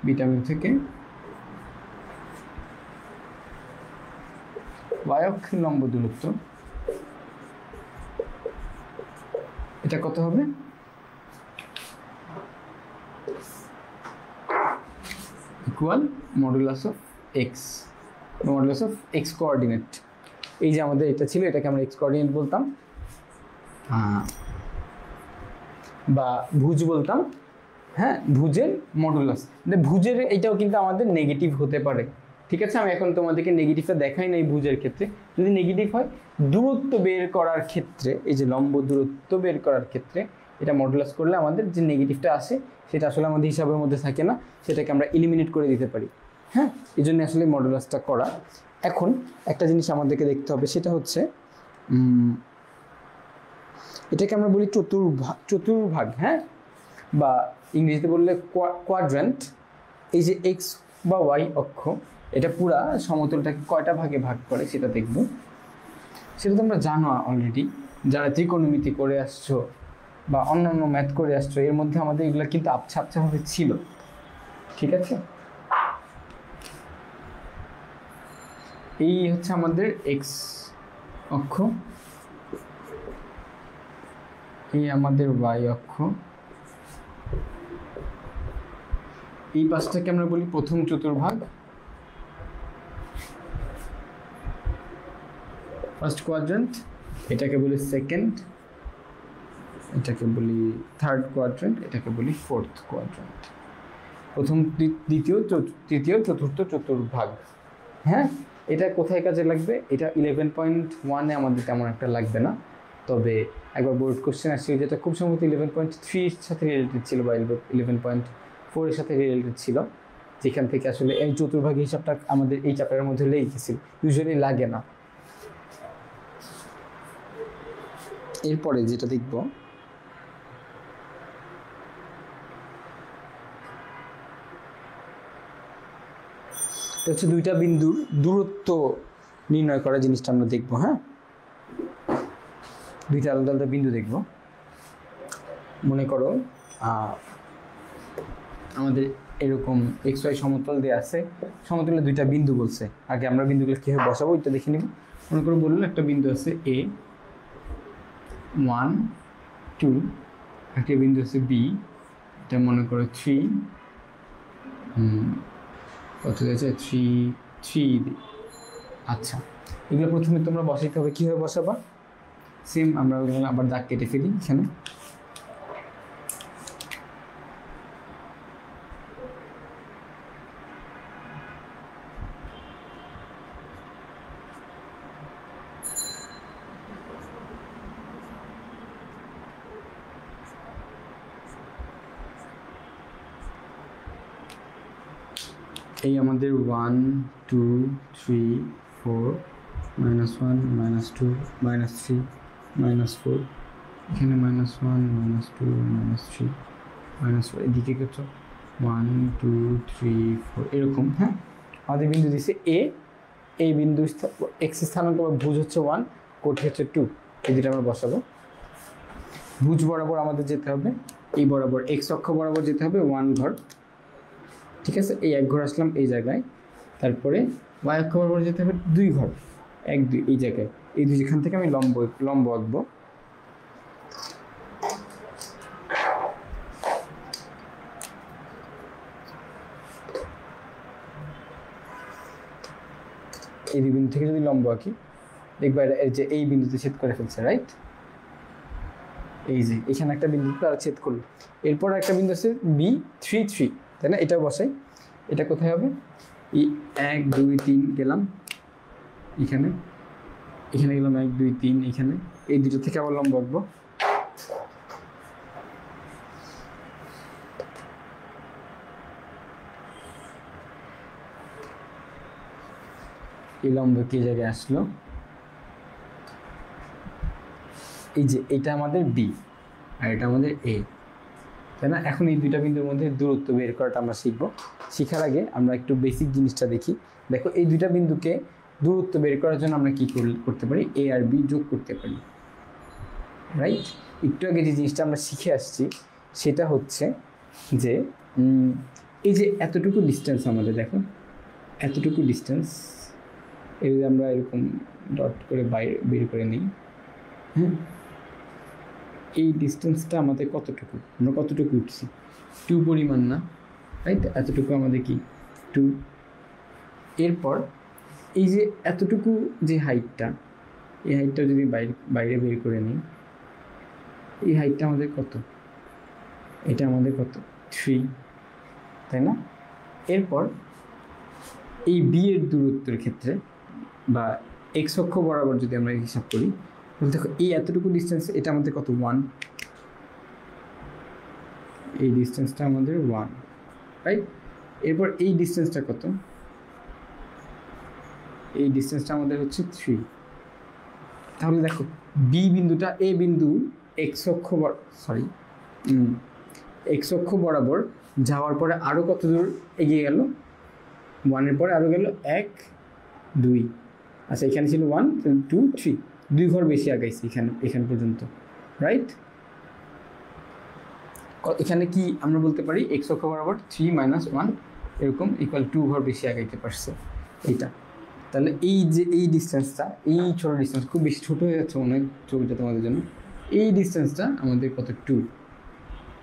বিটা বিন্দু থেকে ওয়াই অক্ষের লম্ব দূরত্ব, এটা কত হবে? Equal modulus of x coordinate. এই যে আমাদের এটা ছিল, এটাকে আমরা এক্স কোঅর্ডিনেট বলতাম বা ভুজ বলতাম। হ্যাঁ, ভুজের মডুলাস, ভুজের এইটাও কিন্তু আমাদের নেগেটিভ হতে পারে। ঠিক আছে, আমি এখন তোমাদেরকে নেগেটিভটা দেখাই না এই ভুজের ক্ষেত্রে। যদি নেগেটিভ হয়, দূরত্ব বের করার ক্ষেত্রে, এই যে লম্ব দূরত্ব বের করার ক্ষেত্রে এটা মডুলাস করলে আমাদের যে নেগেটিভটা আসে সেটা আসলে আমাদের হিসাবের মধ্যে থাকে না, সেটাকে আমরা এলিমিনেট করে দিতে পারি। হ্যাঁ, এই জন্য আসলে মডুলাসটা করা। এখন একটা জিনিস আমাদেরকে দেখতে হবে, সেটা হচ্ছে এটাকে আমরা বলি চতুর্ভাগ। হ্যাঁ, বা ইংরেজিতে বললে কোয়াড্র্যান্ট। এই যে এক্স বা ওয়াই অক্ষ, এটা পুরা সমতলটাকে কয়টা ভাগে ভাগ করে সেটা দেখব। সেটা তোমরা জানো অলরেডি, যারা ত্রিকোণমিতি করে আসছো বা অন্যান্য ম্যাথ করে আসছো, এর মধ্যে আমাদের এগুলো কিন্তু আবছা আবছাভাবে ছিল। ঠিক আছে, এই হচ্ছে আমাদের এক্স অক্ষ, এই আমাদের ওয়াই অক্ষ, এই পাশটাকে আমরা বলি প্রথম চতুর্ভাগ, ফার্স্ট কোয়াড্র্যান্ট, এটাকে বলি সেকেন্ড, এটাকে বলি থার্ড কোয়াড্র্যান্ট, এটাকে বলি ফোর্থ কোয়াড্র্যান্ট। প্রথম, দ্বিতীয়, তৃতীয়, চতুর্থ চতুর্ভাগ। হ্যাঁ, এটা কোথায় কাজে লাগবে? এটা 11.1-এ আমাদের তেমন একটা লাগবে না, তবে একবার বোর্ড কোশ্চেন আসছিল যেটা খুব সম্ভবত 11.3-এর সাথে রিলেটেড ছিল বা 11.4-এর সাথে রিলেটেড ছিল, যেখান থেকে আসলে এই চতুর্ভাগ হিসাবটা আমাদের এই চ্যাপ্টারের মধ্যে লেগে গেছিল, ইউজুয়ালি লাগে না। এরপরে যেটা দেখব, এটা হচ্ছে দুইটা বিন্দুর দূরত্ব নির্ণয় করা জিনিসটা আমরা দেখব। হ্যাঁ, দুইটা আলাদা আলাদা বিন্দু দেখব। মনে করো আমাদের এরকম এক্স ওয়াই সমতল দেওয়া আছে, সমতলে দুইটা বিন্দু বলছে। আগে আমরা বিন্দুগুলো কীভাবে বসাবো এটা দেখে নিব। মনে করো বললো একটা বিন্দু আছে এ 1 2, একটা বিন্দু আছে বি, এটা মনে করো 3, কত হয়েছে 3। আচ্ছা, এগুলো প্রথমে তোমরা বসাইতে হবে। কীভাবে বসাবা? সেম আমরা আবার দাগ কেটে ফেলি এখানে। এই আমাদের 1 2 3 4 -1 -2 -3 -4, এখানে -1 -2 -3 -4, এদিকে কত 1 2 3 4 এরকম। হ্যাঁ, আমাদের বিন্দু দিচ্ছে এ, এই বিন্দু এক্স স্থানাঙ্ক বা ভুজ হচ্ছে 1, কোটি হচ্ছে 2। এই দুটো আমরা বসাবো। ভুজ বরাবর আমাদের যেতে হবে, এই বরাবর এক্স অক্ষ বরাবর যেতে হবে 1 ঘর, ঠিক আছে। এই 1 ঘর আসলাম এই জায়গায়, তারপরে ওয়াই অক্ষ বরাবর যেতে হবে 2 ঘর, 1 2 এই জায়গায়। এই দুই এখান থেকে আমি লম্ব আঁকবো। এই দুই বিন্দু থেকে যদি লম্ব আঁকি, দেখবা এর যে এই বিন্দুতে ছেদ করে ফেলছে, রাইট? এই যে এখানে একটা বিন্দুতে তারা ছেদ করলো। এরপর একটা বিন্দু আছে বি 3 3, তাই না? এটা বসাই। এটা কোথায় হবে? এই 1 2 3 গেলাম এখানে, এখানে গেলাম 1 2 3 এখানে। এই দুটো থেকে আবার লম্ব আঁকবো। এই লম্ব কি জায়গায় আসলো? এই যে এটা আমাদের বি আর এটা আমাদের এ, তাই না? এখন এই দুইটা বিন্দুর মধ্যে দূরত্ব বের করাটা আমরা শিখবো। শেখার আগে আমরা একটু বেসিক জিনিসটা দেখি। দেখো, এই দুইটা বিন্দুকে দূরত্ব বের করার জন্য আমরা কি করতে পারি? এ আর বি যোগ করতে পারি, রাইট? একটু আগে যে জিনিসটা আমরা শিখে আসছি সেটা হচ্ছে যে এই যে এতটুকু ডিস্টেন্স আমাদের, দেখো এতটুকু ডিস্টেন্স, এই আমরা এরকম ডট করে বাইরে বের করে নিই। হ্যাঁ, এই ডিস্টেন্সটা আমাদের কতটুকু? আমরা কতটুকু উঠছি? 2 পরিমাণ না, রাইট? এতটুকু আমাদের কি 2। এরপর এই যে এতটুকু যে হাইটটা, এই হাইটটা যদি বাইরে বের করে নিই, এই হাইটটা আমাদের কত? এটা আমাদের কত? 3, তাই না? এরপর এই বি এর দূরত্বের ক্ষেত্রে বা এক্স অক্ষ বরাবর যদি আমরা হিসাব করি, দেখো এই এতটুকু ডিস্টেন্স, এটা আমাদের কত? 1। এই ডিস্টেন্সটা আমাদের 1, রাইট? এরপর এই ডিস্টেন্সটা কত? এই ডিস্টেন্সটা আমাদের হচ্ছে 3। তাহলে দেখো বি বিন্দুটা এ বিন্দু এক্স অক্ষ বরাবর যাওয়ার পরে আরও কত দূর এগিয়ে গেল? 1 এর পরে আরও গেল 1 2। আচ্ছা, এখানে ছিল 1 2 3, 2 ঘর বেশি আগাইছি এখান পর্যন্ত, রাইট? এখানে কি আমরা বলতে পারি? এক্স অক্ষ বরাবর 3 - 1 এরকম ইকুয়াল 2 ঘর বেশি আগাইতে পারছে এইটা। তাহলে এই যে এই ডিস্টেন্সটা, এই ছোটো ডিস্টেন্স, খুব বেশি ছোটো হয়ে যাচ্ছে অনেক ছবিটা তোমাদের জন্য, এই ডিস্টেন্সটা আমাদের কত? 2।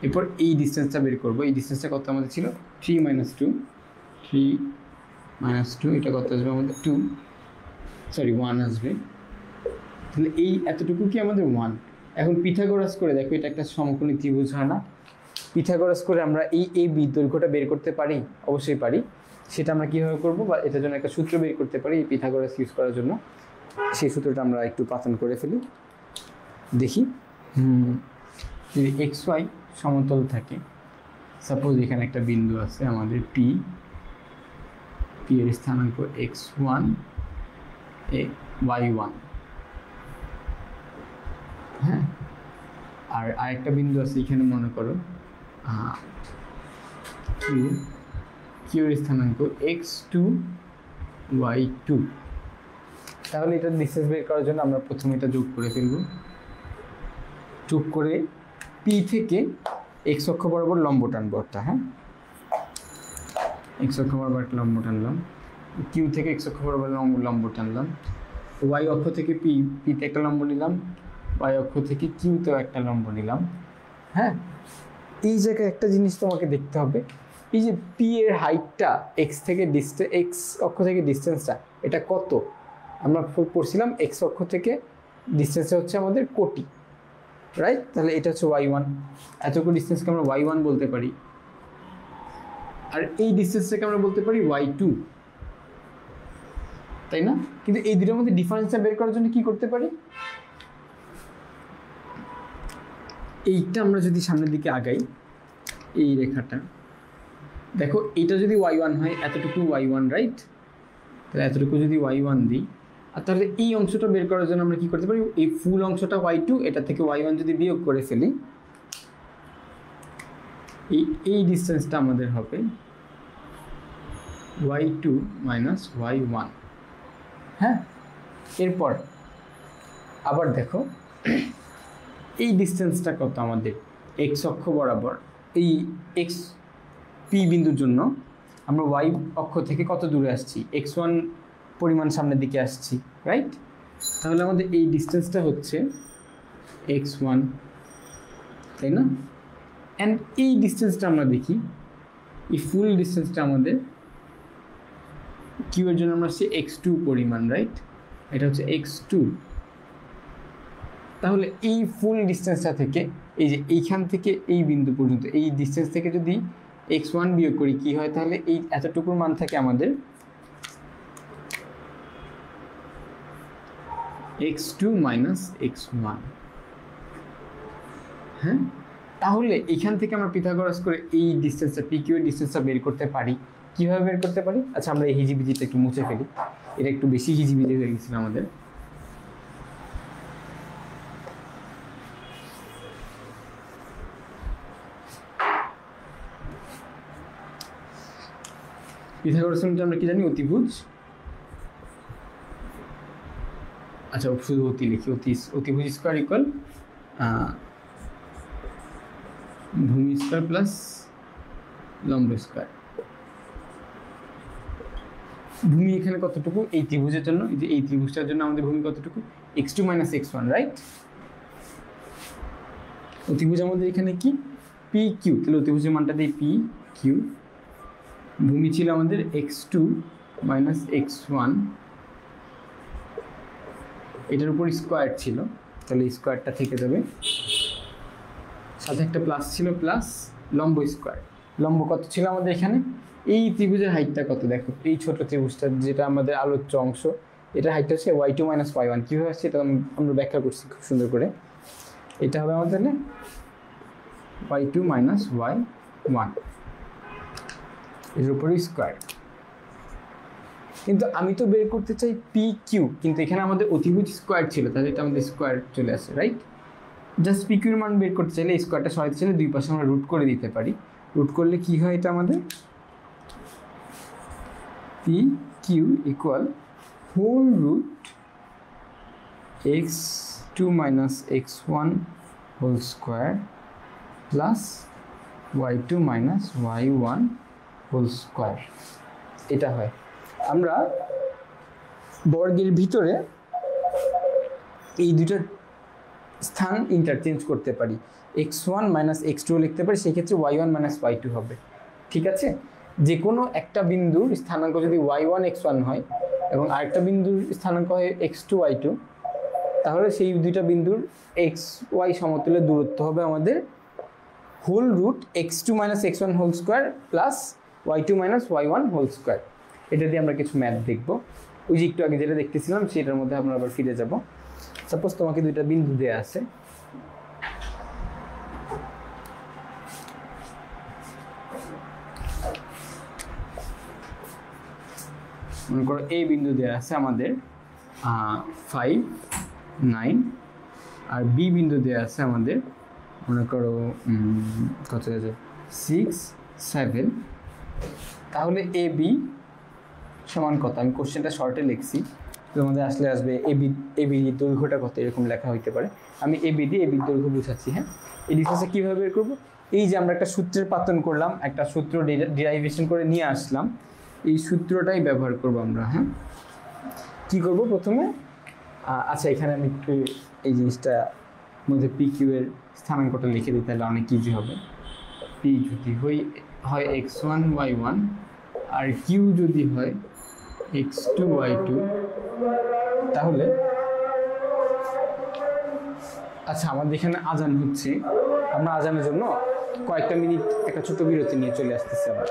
এরপর এই ডিস্টেন্সটা বের করবো। এই ডিস্টেন্সটা কত আমাদের ছিল? 3 - 2, 3 - 2, এটা কত আসবে আমাদের? 2, সরি 1 আসবে। তাহলে এই এতটুকু কি আমাদের 1। এখন পিথাগোরাস করে দেখো, এটা একটা সমকোণী ত্রিভুজ হয় না? পিথাগোরাস করে আমরা এই দৈর্ঘ্যটা বের করতে পারি, অবশ্যই পারি। সেটা আমরা কীভাবে করবো, বা এটার জন্য একটা সূত্র বের করতে পারি এই পিথাগোরাস ইউজ করার জন্য। সেই সূত্রটা আমরা একটু পাতন করে ফেলি, দেখি। যদি এক্স ওয়াই সমতল থাকে, সাপোজ এখানে একটা বিন্দু আছে আমাদের পি এর স্থানাঙ্ক x1 y1, হ্যাঁ। আর আরেকটা বিন্দু আছে এখানে, মনে করো কিউ এর স্থানাঙ্ক x2 y2। তাহলে এটার ডিসটেন্স বের করার জন্য আমরা প্রথমে এটা যোগ করে ফেলব। যোগ করে পি থেকে এক্স অক্ষ বরাবর লম্ব টানবো একটা, হ্যাঁ এক্স অক্ষ বরাবর একটা লম্ব টানলাম, কিউ থেকে এক্স অক্ষ বরাবর লম্ব টানলাম, ওয়াই অক্ষ থেকে পিতে একটা লম্ব নিলাম, ওয়াই অক্ষ থেকে কিউতেও একটা লম্ব নিলাম। হ্যাঁ, এই জায়গায় একটা জিনিস তোমাকে দেখতে হবে, এই যে পি এর হাইটটা এক্স থেকে এক্স অক্ষ থেকে ডিস্টেন্সটা এটা কত, আমরা পড়ছিলাম এক্স অক্ষ থেকে ডিস্টেন্সটা হচ্ছে আমাদের কোটি, রাইট? তাহলে এটা হচ্ছে y1, এতটুকু ডিস্টেন্সকে আমরা y1 বলতে পারি, আর এই ডিস্টেন্সটাকে আমরা বলতে পারি y2, তাই না? কিন্তু এই দুটোর মধ্যে ডিফারেন্সটা বের করার জন্য কি করতে পারি, এইটা আমরা যদি সামনের দিকে আগাই, এই রেখাটা দেখো, এটা যদি y1 হয় এতটুকু y1, রাইট? তাহলে এতটুকু যদি y1 দিই, আর তাহলে এই অংশটা বের করার জন্য আমরা কি করতে পারি, এই ফুল অংশটা y2, এটা থেকে y1 যদি বিয়োগ করে ফেলি, এই ডিস্টেন্সটা আমাদের হবে y2 মাইনাস y1। হ্যাঁ, এরপর আবার দেখো এই ডিস্টেন্সটা কত আমাদের এক্স অক্ষ বরাবর, এই এক্স পি বিন্দুর জন্য আমরা ওয়াই অক্ষ থেকে কত দূরে আসছি, x1 পরিমাণ সামনের দিকে আসছি, রাইট? তাহলে আমাদের এই ডিস্টেন্সটা হচ্ছে x1, তাই না? অ্যান্ড এই ডিস্টেন্সটা আমরা দেখি, এই ফুল ডিস্টেন্সটা আমাদের কিউ এর জন্য আমরা আসছি x2 পরিমাণ, রাইট? এটা হচ্ছে x2। তাহলে এই ফুল ডিস্টেন্সটা থেকে, এই যে এইখান থেকে এই বিন্দু পর্যন্ত এই ডিস্টেন্স থেকে যদি x1 বিয়োগ করি কি হয়, তাহলে এই এতটুকুর মান থাকে আমাদের x2 মাইনাস x1। হ্যাঁ, তাহলে এইখান থেকে আমরা পিথাগোরাস করে এই ডিস্টেন্সটা পি কিউ এর ডিস্টেন্সটা বের করতে পারি। কিভাবে বের করতে পারি? আচ্ছা, আমরা এই হিজিবিজিটা একটু মুছে ফেলি, এটা একটু বেশি হিজিবিজি হয়ে গেছিল আমাদের। পিথাগোরাস সূত্রে আমরা কি জানি, অতিভুজ, আচ্ছা শুধু অতি লিখি, অতিভুজ স্কোয়ার ইকুয়াল ভূমি স্কোয়ার প্লাস লম্ব স্কোয়ার। ভূমি এখানে কতটুকু, এই ত্রিভুজের জন্য, এই যে এই ত্রিভুজটার জন্য আমাদের ভূমি কতটুকু, x2 মাইনাস x1, রাইট? অতিভুজ আমাদের এখানে কি পি কিউ, তাহলে অতিভুজের মানটা দিই পি কিউ। ভূমি ছিল আমাদের x2 মাইনাস x1, এটার উপর স্কোয়ার ছিল, তাহলে স্কোয়ারটা থেকে যাবে, সাথে একটা প্লাস ছিল, প্লাস লম্ব স্কোয়ার। লম্ব কত ছিল আমাদের এখানে, এই ত্রিভুজের হাইটটা কত দেখো, এই ছোট ত্রিভুজটা যেটা আমাদের আলোচ্য অংশ, এটার হাইটটা হচ্ছে y2 মাইনাস y1। কীভাবে আসছে এটা আমরা ব্যাখ্যা করছি খুব সুন্দর করে। এটা হবে আমাদের y2 মাইনাস y1, এর উপরে স্কোয়ার। কিন্তু আমি তো বের করতে চাই পি কিউ, কিন্তু এখানে আমাদের অতিভুজ স্কোয়ার ছিল, তাহলে এটা আমাদের স্কোয়ার চলে আসে, রাইট? জাস্ট পি কিউর মান বের করতে চাইলে স্কোয়ারটা সরাইতে চাইলে দুই পাশে আমরা রুট করে দিতে পারি। রুট করলে কি হয়, এটা আমাদের P Q equal whole root x2 minus x1 whole square plus y2 minus y1 whole square, এটা হয়। আমরা বর্গের ভিতরে এই দুটো স্থান ইন্টারচেঞ্জ করতে পারি, x1 মাইনাস x2 লিখতে পারি, সেক্ষেত্রে y1 মাইনাস y2 হবে, ঠিক আছে? যে কোনো একটা বিন্দুর স্থানাঙ্ক যদি y1 x1 হয় এবং আরেকটা বিন্দুর স্থানাঙ্ক হয় x2 y2, তাহলে সেই দুইটা বিন্দুর xy সমতলের দূরত্ব হবে আমাদের whole root x2 minus x1 whole square plus y2 minus y1 whole square. এটা দিয়ে আমরা কিছু ম্যাথ দেখব, ওই যে একটু আগে যেটা দেখতেছিলাম সেটার মধ্যে আমরা আবার ফিরে যাব। সাপোজ তোমাকে দুইটা বিন্দু দেয়া আছে, মনে করো এই বিন্দু দেওয়া আছে আমাদের 5, 9, আর বি বিন্দু দেওয়া আছে আমাদের মনে করো কত আছে 6, 7। তাহলে এ বি সমান কত, আমি কোশ্চেনটা শর্টে লিখছি, তোমাদের আসলে আসবে এবি, এবি দৈর্ঘ্যটা কত এরকম লেখা হইতে পারে। আমি এবি দিয়ে এবি দৈর্ঘ্য বুঝাচ্ছি। হ্যাঁ, এই ডিস্টেন্সটা কীভাবে বের করবো? এই যে আমরা একটা সূত্রের পাতন করলাম, একটা সূত্র ডিরাইভেশন করে নিয়ে আসলাম, এই সূত্রটাই ব্যবহার করবো আমরা। হ্যাঁ, কী করব প্রথমে? আচ্ছা, এখানে আমি একটু এই জিনিসটা মধ্যে পি কিউ এর স্থানাঙ্কটা লিখে দিই, তাহলে অনেক ইজি হবে। পি যদি হয় x1 y1 আর কিউ যদি হয় x2 y2, তাহলে আচ্ছা আমাদের এখানে আজান হচ্ছে, আমরা আজানের জন্য কয়েকটা মিনিট একটা ছোট বিরতি নিয়ে চলে আসতেছি আবার।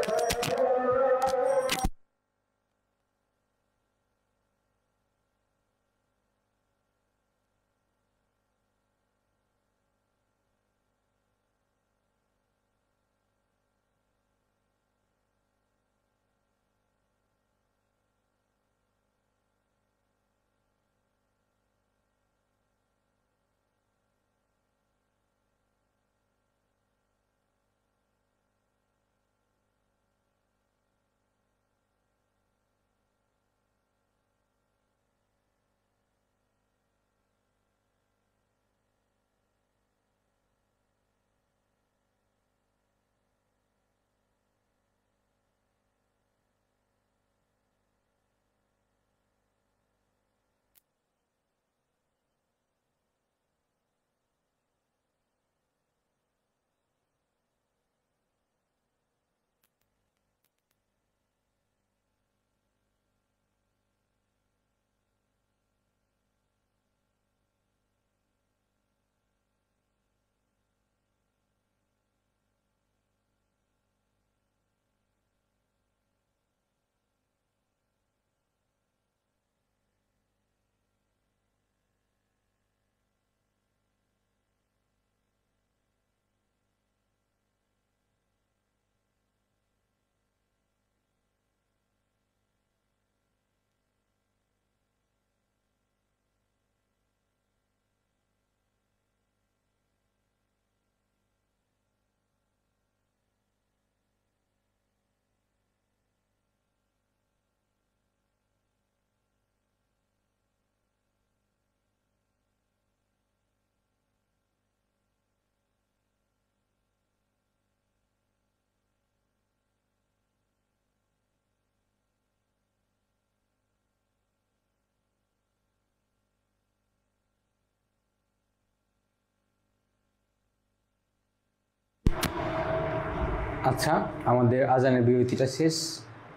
আচ্ছা, আমাদের আজানের বিরতিটা শেষ,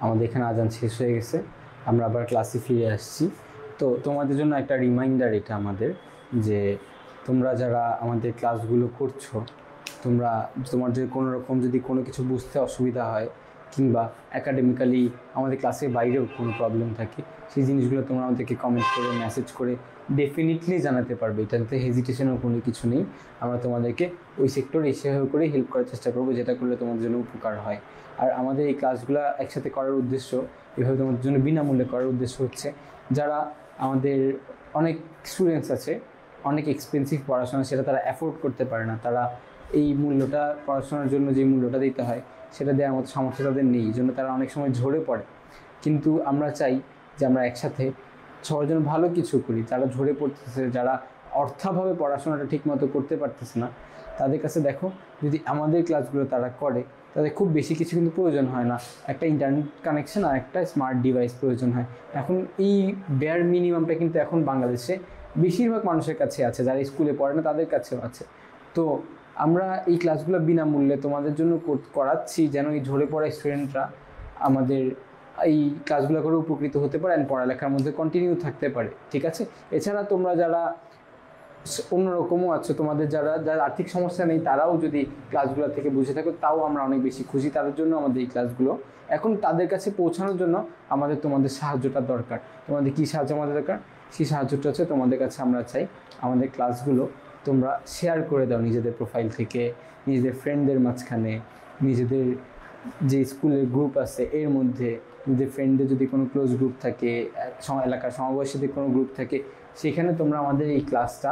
আমাদের এখানে আজান শেষ হয়ে গেছে, আমরা আবার ক্লাসে ফিরে আসছি। তো তোমাদের জন্য একটা রিমাইন্ডার এটা আমাদের, যে তোমরা যারা আমাদের ক্লাসগুলো করছো, তোমাদের কোনো রকম যদি কোনো কিছু বুঝতে অসুবিধা হয় কিংবা একাডেমিক্যালি আমাদের ক্লাসের বাইরেও কোনো প্রবলেম থাকে, সেই জিনিসগুলো তোমরা আমাদেরকে কমেন্ট করে মেসেজ করে ডেফিনেটলি জানাতে পারবে। এটাতে হেজিটেশনের কোনো কিছু নেই। আমরা তোমাদেরকে ওই সেক্টরে সেভাবে করেই হেল্প করার চেষ্টা করবো, যেটা করলে তোমাদের জন্য উপকার হয়। আর আমাদের এই ক্লাসগুলো একসাথে করার উদ্দেশ্য, এভাবে তোমাদের জন্য বিনামূল্যে করার উদ্দেশ্য হচ্ছে, যারা আমাদের অনেক স্টুডেন্টস আছে অনেক এক্সপেন্সিভ পড়াশোনা, সেটা তারা অ্যাফোর্ড করতে পারে না, তারা এই মূল্যটা পড়াশোনার জন্য যে মূল্যটা দিতে হয় সেটা দেওয়ার মতো সামর্থ্য তাদের নেই, জন্য তারা অনেক সময় ঝরে পড়ে। কিন্তু আমরা চাই যে আমরা একসাথে সবার জন্য ভালো কিছু করি। যারা ঝরে পড়তেছে, যারা অর্থাভাবে পড়াশোনাটা ঠিকমতো করতে পারতেছে না, তাদের কাছে দেখো, যদি আমাদের ক্লাসগুলো তারা করে, তাদের খুব বেশি কিছু কিন্তু প্রয়োজন হয় না, একটা ইন্টারনেট কানেকশন আর একটা স্মার্ট ডিভাইস প্রয়োজন হয়। এখন এই বেয়ার মিনিমামটা কিন্তু এখন বাংলাদেশে বেশিরভাগ মানুষের কাছে আছে, যারা স্কুলে পড়ে না তাদের কাছেও আছে। তো আমরা এই ক্লাসগুলো বিনামূল্যে তোমাদের জন্য করাচ্ছি, যেন এই ঝরে পড়া স্টুডেন্টরা আমাদের এই ক্লাসগুলো করে উপকৃত হতে পারে অ্যান্ড পড়ালেখার মধ্যে কন্টিনিউ থাকতে পারে। ঠিক আছে? এছাড়া তোমরা যারা অন্যরকমও আছো, তোমাদের যারা আর্থিক সমস্যা নেই, তারাও যদি ক্লাসগুলো থেকে বুঝে থাকো, তাও আমরা অনেক বেশি খুশি। তাদের জন্য আমাদের এই ক্লাসগুলো এখন তাদের কাছে পৌঁছানোর জন্য আমাদের তোমাদের সাহায্যটা দরকার। তোমাদের কী সাহায্য আমাদের দরকার? সেই সাহায্যটা হচ্ছে তোমাদের কাছে আমরা চাই আমাদের ক্লাসগুলো তোমরা শেয়ার করে দাও নিজেদের প্রোফাইল থেকে, নিজেদের ফ্রেন্ডদের মাঝখানে, নিজেদের যে স্কুলের গ্রুপ আছে এর মধ্যে, নিজেদের ফ্রেন্ডদের যদি কোনো ক্লোজ গ্রুপ থাকে, এলাকার সমবয়সীদের কোনো গ্রুপ থাকে, সেখানে তোমরা আমাদের এই ক্লাসটা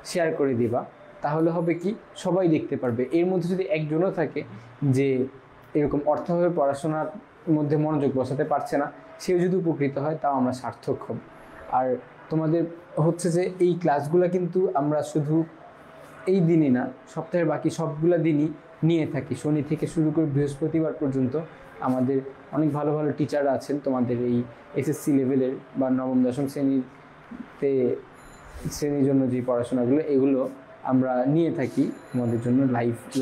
শেয়ার করে দিবা। তাহলে হবে কি, সবাই দেখতে পারবে। এর মধ্যে যদি একজনও থাকে যে এরকম অর্থভাবে পড়াশোনার মধ্যে মনোযোগ বসাতে পারছে না, সেও যদি উপকৃত হয়, তাও আমরা সার্থক হব। আর তোমাদের হচ্ছে যে এই ক্লাসগুলো কিন্তু আমরা শুধু এই দিনই না, সপ্তাহের বাকি সবগুলো দিনই নিয়ে থাকি। শনি থেকে শুরু করে বৃহস্পতিবার পর্যন্ত আমাদের অনেক ভালো ভালো টিচাররা আছেন তোমাদের এই এসএসসি লেভেলের বা নবম দশম শ্রেণীর জন্য যে পড়াশোনাগুলো এগুলো আমরা নিয়ে থাকি তোমাদের জন্য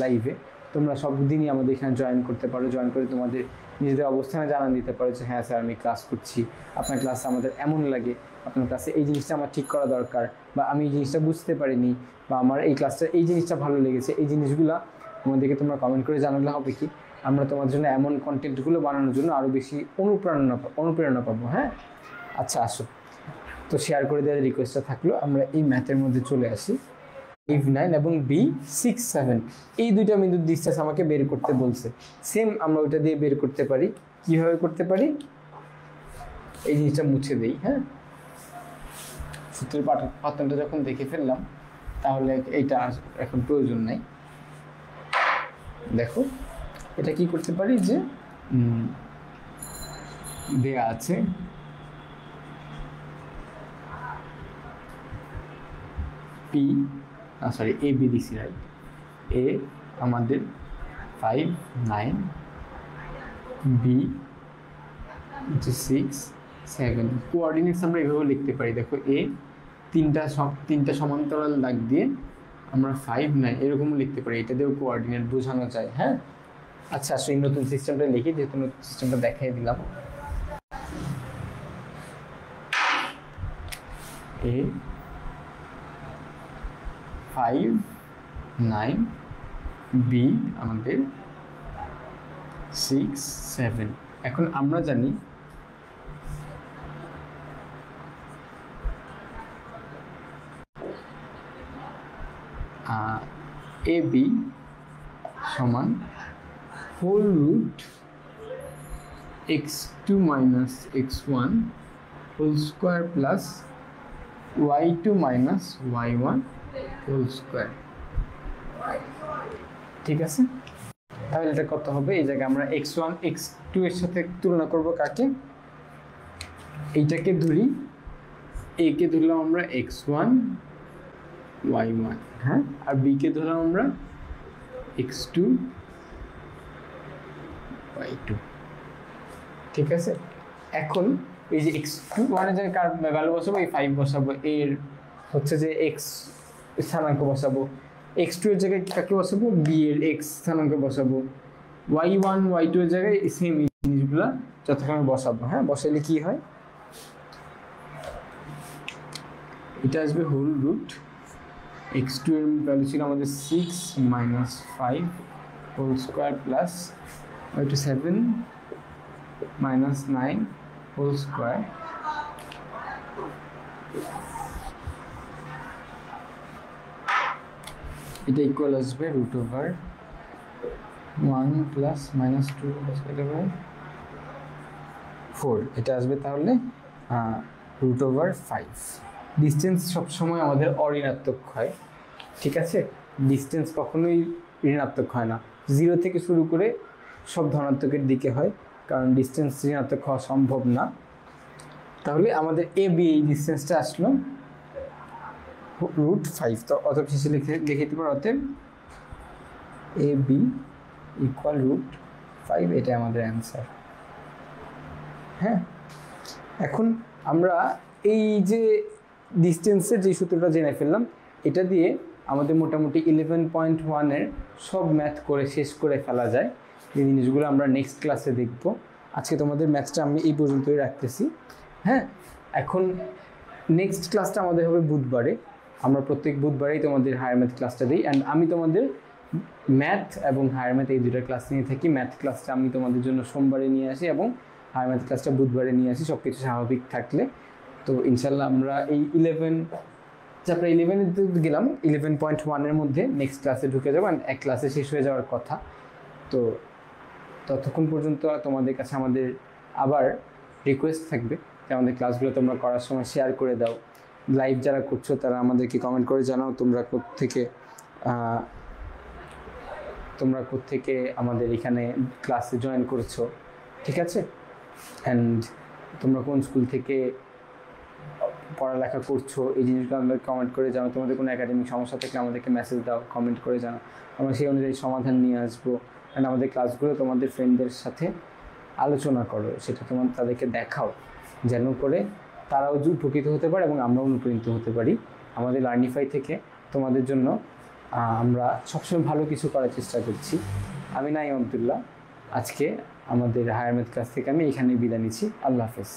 লাইভে। তোমরা সব দিনই আমাদের এখানে জয়েন করতে পারো, জয়েন করে তোমাদের নিজেদের অবস্থানে জানান দিতে পারো যে হ্যাঁ স্যার আমি ক্লাস করছি, আপনার ক্লাস আমাদের এমন লাগে, আপনার ক্লাসে এই জিনিসটা আমার ঠিক করা দরকার, বা আমি এই জিনিসটা বুঝতে পারিনি, বা আমার এই ক্লাসটা এই জিনিসটা ভালো লেগেছে। এই জিনিসগুলো আমাদেরকে তোমরা কমেন্ট করে জানালে হবে কি আমরা তোমার জন্য এমন কন্টেন্টগুলো বানানোর জন্য আরও বেশি অনুপ্রেরণা পাবো। হ্যাঁ, আচ্ছা আসো, তো শেয়ার করে দেওয়ার রিকোয়েস্টটা থাকলো। আমরা এই ম্যাথের মধ্যে চলে আসি। 9 এবং B6-7 এই দুইটা বিন্দুর ডিসটেন্স আমাকে বের করতে বলছে। সেম আমরা ওইটা দিয়ে বের করতে পারি। কিভাবে করতে পারি? এই জিনিসটা মুছে দেই। হ্যাঁ, সূত্রের পাঠনটা যখন দেখে ফেললাম তাহলে এইটা এখন প্রয়োজন নাই। দেখো এটা কি করতে পারি যে দেয়া আছে এ বি দিছি, রাইট? এ আমাদের 5, 9, বি 6, 7। কোঅর্ডিনেটস আমরা এভাবে লিখতে পারি। দেখো এ তিনটা সমান্তরাল দাগ দিয়ে আমরা 5, 9 এরকমও লিখতে পারি। এটা দিয়েও কোঅর্ডিনেট বোঝানো যায়। হ্যাঁ, আচ্ছা আসলে এই নতুন সিস্টেমটা লিখি, যেহেতু নতুন সিস্টেমটা দেখাই দিলাম। এ 5, 9, বি আমাদের 6, 7। এখন আমরা জানি এ বি সমান whole root x2 minus x1 whole square plus y2 minus y1 whole square. ঠিক আছে, তাহলে এটা কত হবে? এই জায়গায় আমরা x1 x2 এর সাথে তুলনা করব কাকে? এইটাকে ধরি, a কে ধরলাম আমরা x1 y1, হ্যাঁ, আর b কে ধরলাম আমরা x2 y2। ঠিক আছে, এখন এই যে x1 এর জায়গায় কার ভ্যালু বসাবো? এই 5 বসাবো। এর হচ্ছে যে x স্থানাঙ্ক বসাবো। x2 এর জায়গায় কাকে বসাবো? b এর x স্থানাঙ্ক বসাবো। y1 y2 এর জায়গায় সেম জিনিসগুলা যথাক্রমে বসাবো। হ্যাঁ, বসাইলে কি হয়? এটা আসবে হোল রুট x2 এর ভ্যালু ছিল আমাদের 6 minus 5 whole square plus y2 7 minus 9 whole square. এটা ইকুয়াল আসবে রুট ওভার 1 প্লাস মাইনাস 2 4। এটা আসবে তাহলে রুট ওভার 5। ডিস্টেন্স সবসময় আমাদের অঋণাত্মক হয়। ঠিক আছে, ডিস্টেন্স কখনোই ঋণাত্মক হয় না। 0 থেকে শুরু করে সব ধনাত্মকের দিকে হয়, কারণ ডিস্টেন্স ঋণাত্মক হওয়া সম্ভব না। তাহলে আমাদের এ বি এই ডিস্টেন্সটা আসলো রুট 5। তো অতএব শেষে লিখে দিতে পারো অতএব এ বি ইকুয়াল রুট 5। এটা আমাদের অ্যান্সার। হ্যাঁ, এখন আমরা এই যে ডিস্টেন্সের যে সূত্রটা জেনে ফেললাম, এটা দিয়ে আমাদের মোটামুটি 11.1 এর সব ম্যাথ করে শেষ করে ফেলা যায়। এই জিনিসগুলো আমরা নেক্সট ক্লাসে দেখব। আজকে তোমাদের ম্যাথটা আমি এই পর্যন্তই রাখতেছি। হ্যাঁ, এখন নেক্সট ক্লাসটা আমাদের হবে বুধবারে। আমরা প্রত্যেক বুধবারেই তোমাদের হায়ার ম্যাথ ক্লাসটা দিই, অ্যান্ড আমি তোমাদের ম্যাথ এবং হায়ার ম্যাথ এই দুটো ক্লাস নিয়ে থাকি। ম্যাথ ক্লাসটা আমি তোমাদের জন্য সোমবারে নিয়ে আসি এবং হায়ার ম্যাথ ক্লাসটা বুধবারে নিয়ে আসি, সব কিছু স্বাভাবিক থাকলে। তো ইনশাল্লাহ আমরা এই চ্যাপ্টার 11-এ গেলাম, 11.1 এর মধ্যে নেক্সট ক্লাসে ঢুকে যাবো, অ্যান্ড এক ক্লাসে শেষ হয়ে যাওয়ার কথা। তো ততক্ষণ পর্যন্ত তোমাদের কাছে আমাদের আবার রিকোয়েস্ট থাকবে যে আমাদের ক্লাসগুলো তোমরা করার সময় শেয়ার করে দাও। লাইভ যারা করছো তারা আমাদেরকে কমেন্ট করে জানাও তোমরা কোত্থেকে আমাদের এখানে ক্লাসে জয়েন করছো। ঠিক আছে, অ্যান্ড তোমরা কোন স্কুল থেকে পড়ালেখা করছো এই জিনিসগুলো আমাদের কমেন্ট করে জানাও। তোমাদের কোনো একাডেমিক সমস্যা থাকলে আমাদেরকে মেসেজ দাও, কমেন্ট করে জানাও, আমরা সেই অনুযায়ী সমাধান নিয়ে আসবো। অ্যান্ড আমাদের ক্লাসগুলো তোমাদের ফ্রেন্ডদের সাথে আলোচনা করো, সেটা তাদেরকে দেখাও, যেন করে তারাও উপকৃত হতে পারে এবং আমরাও অনুপ্রাণিত হতে পারি। আমাদের লার্নিফাই থেকে তোমাদের জন্য আমরা সবসময় ভালো কিছু করার চেষ্টা করছি। আমি নাঈম আব্দুল্লাহ, আজকে আমাদের হায়ার ম্যাথ ক্লাস থেকে আমি এখানেই বিদায় নিচ্ছি। আল্লাহ হাফেজ।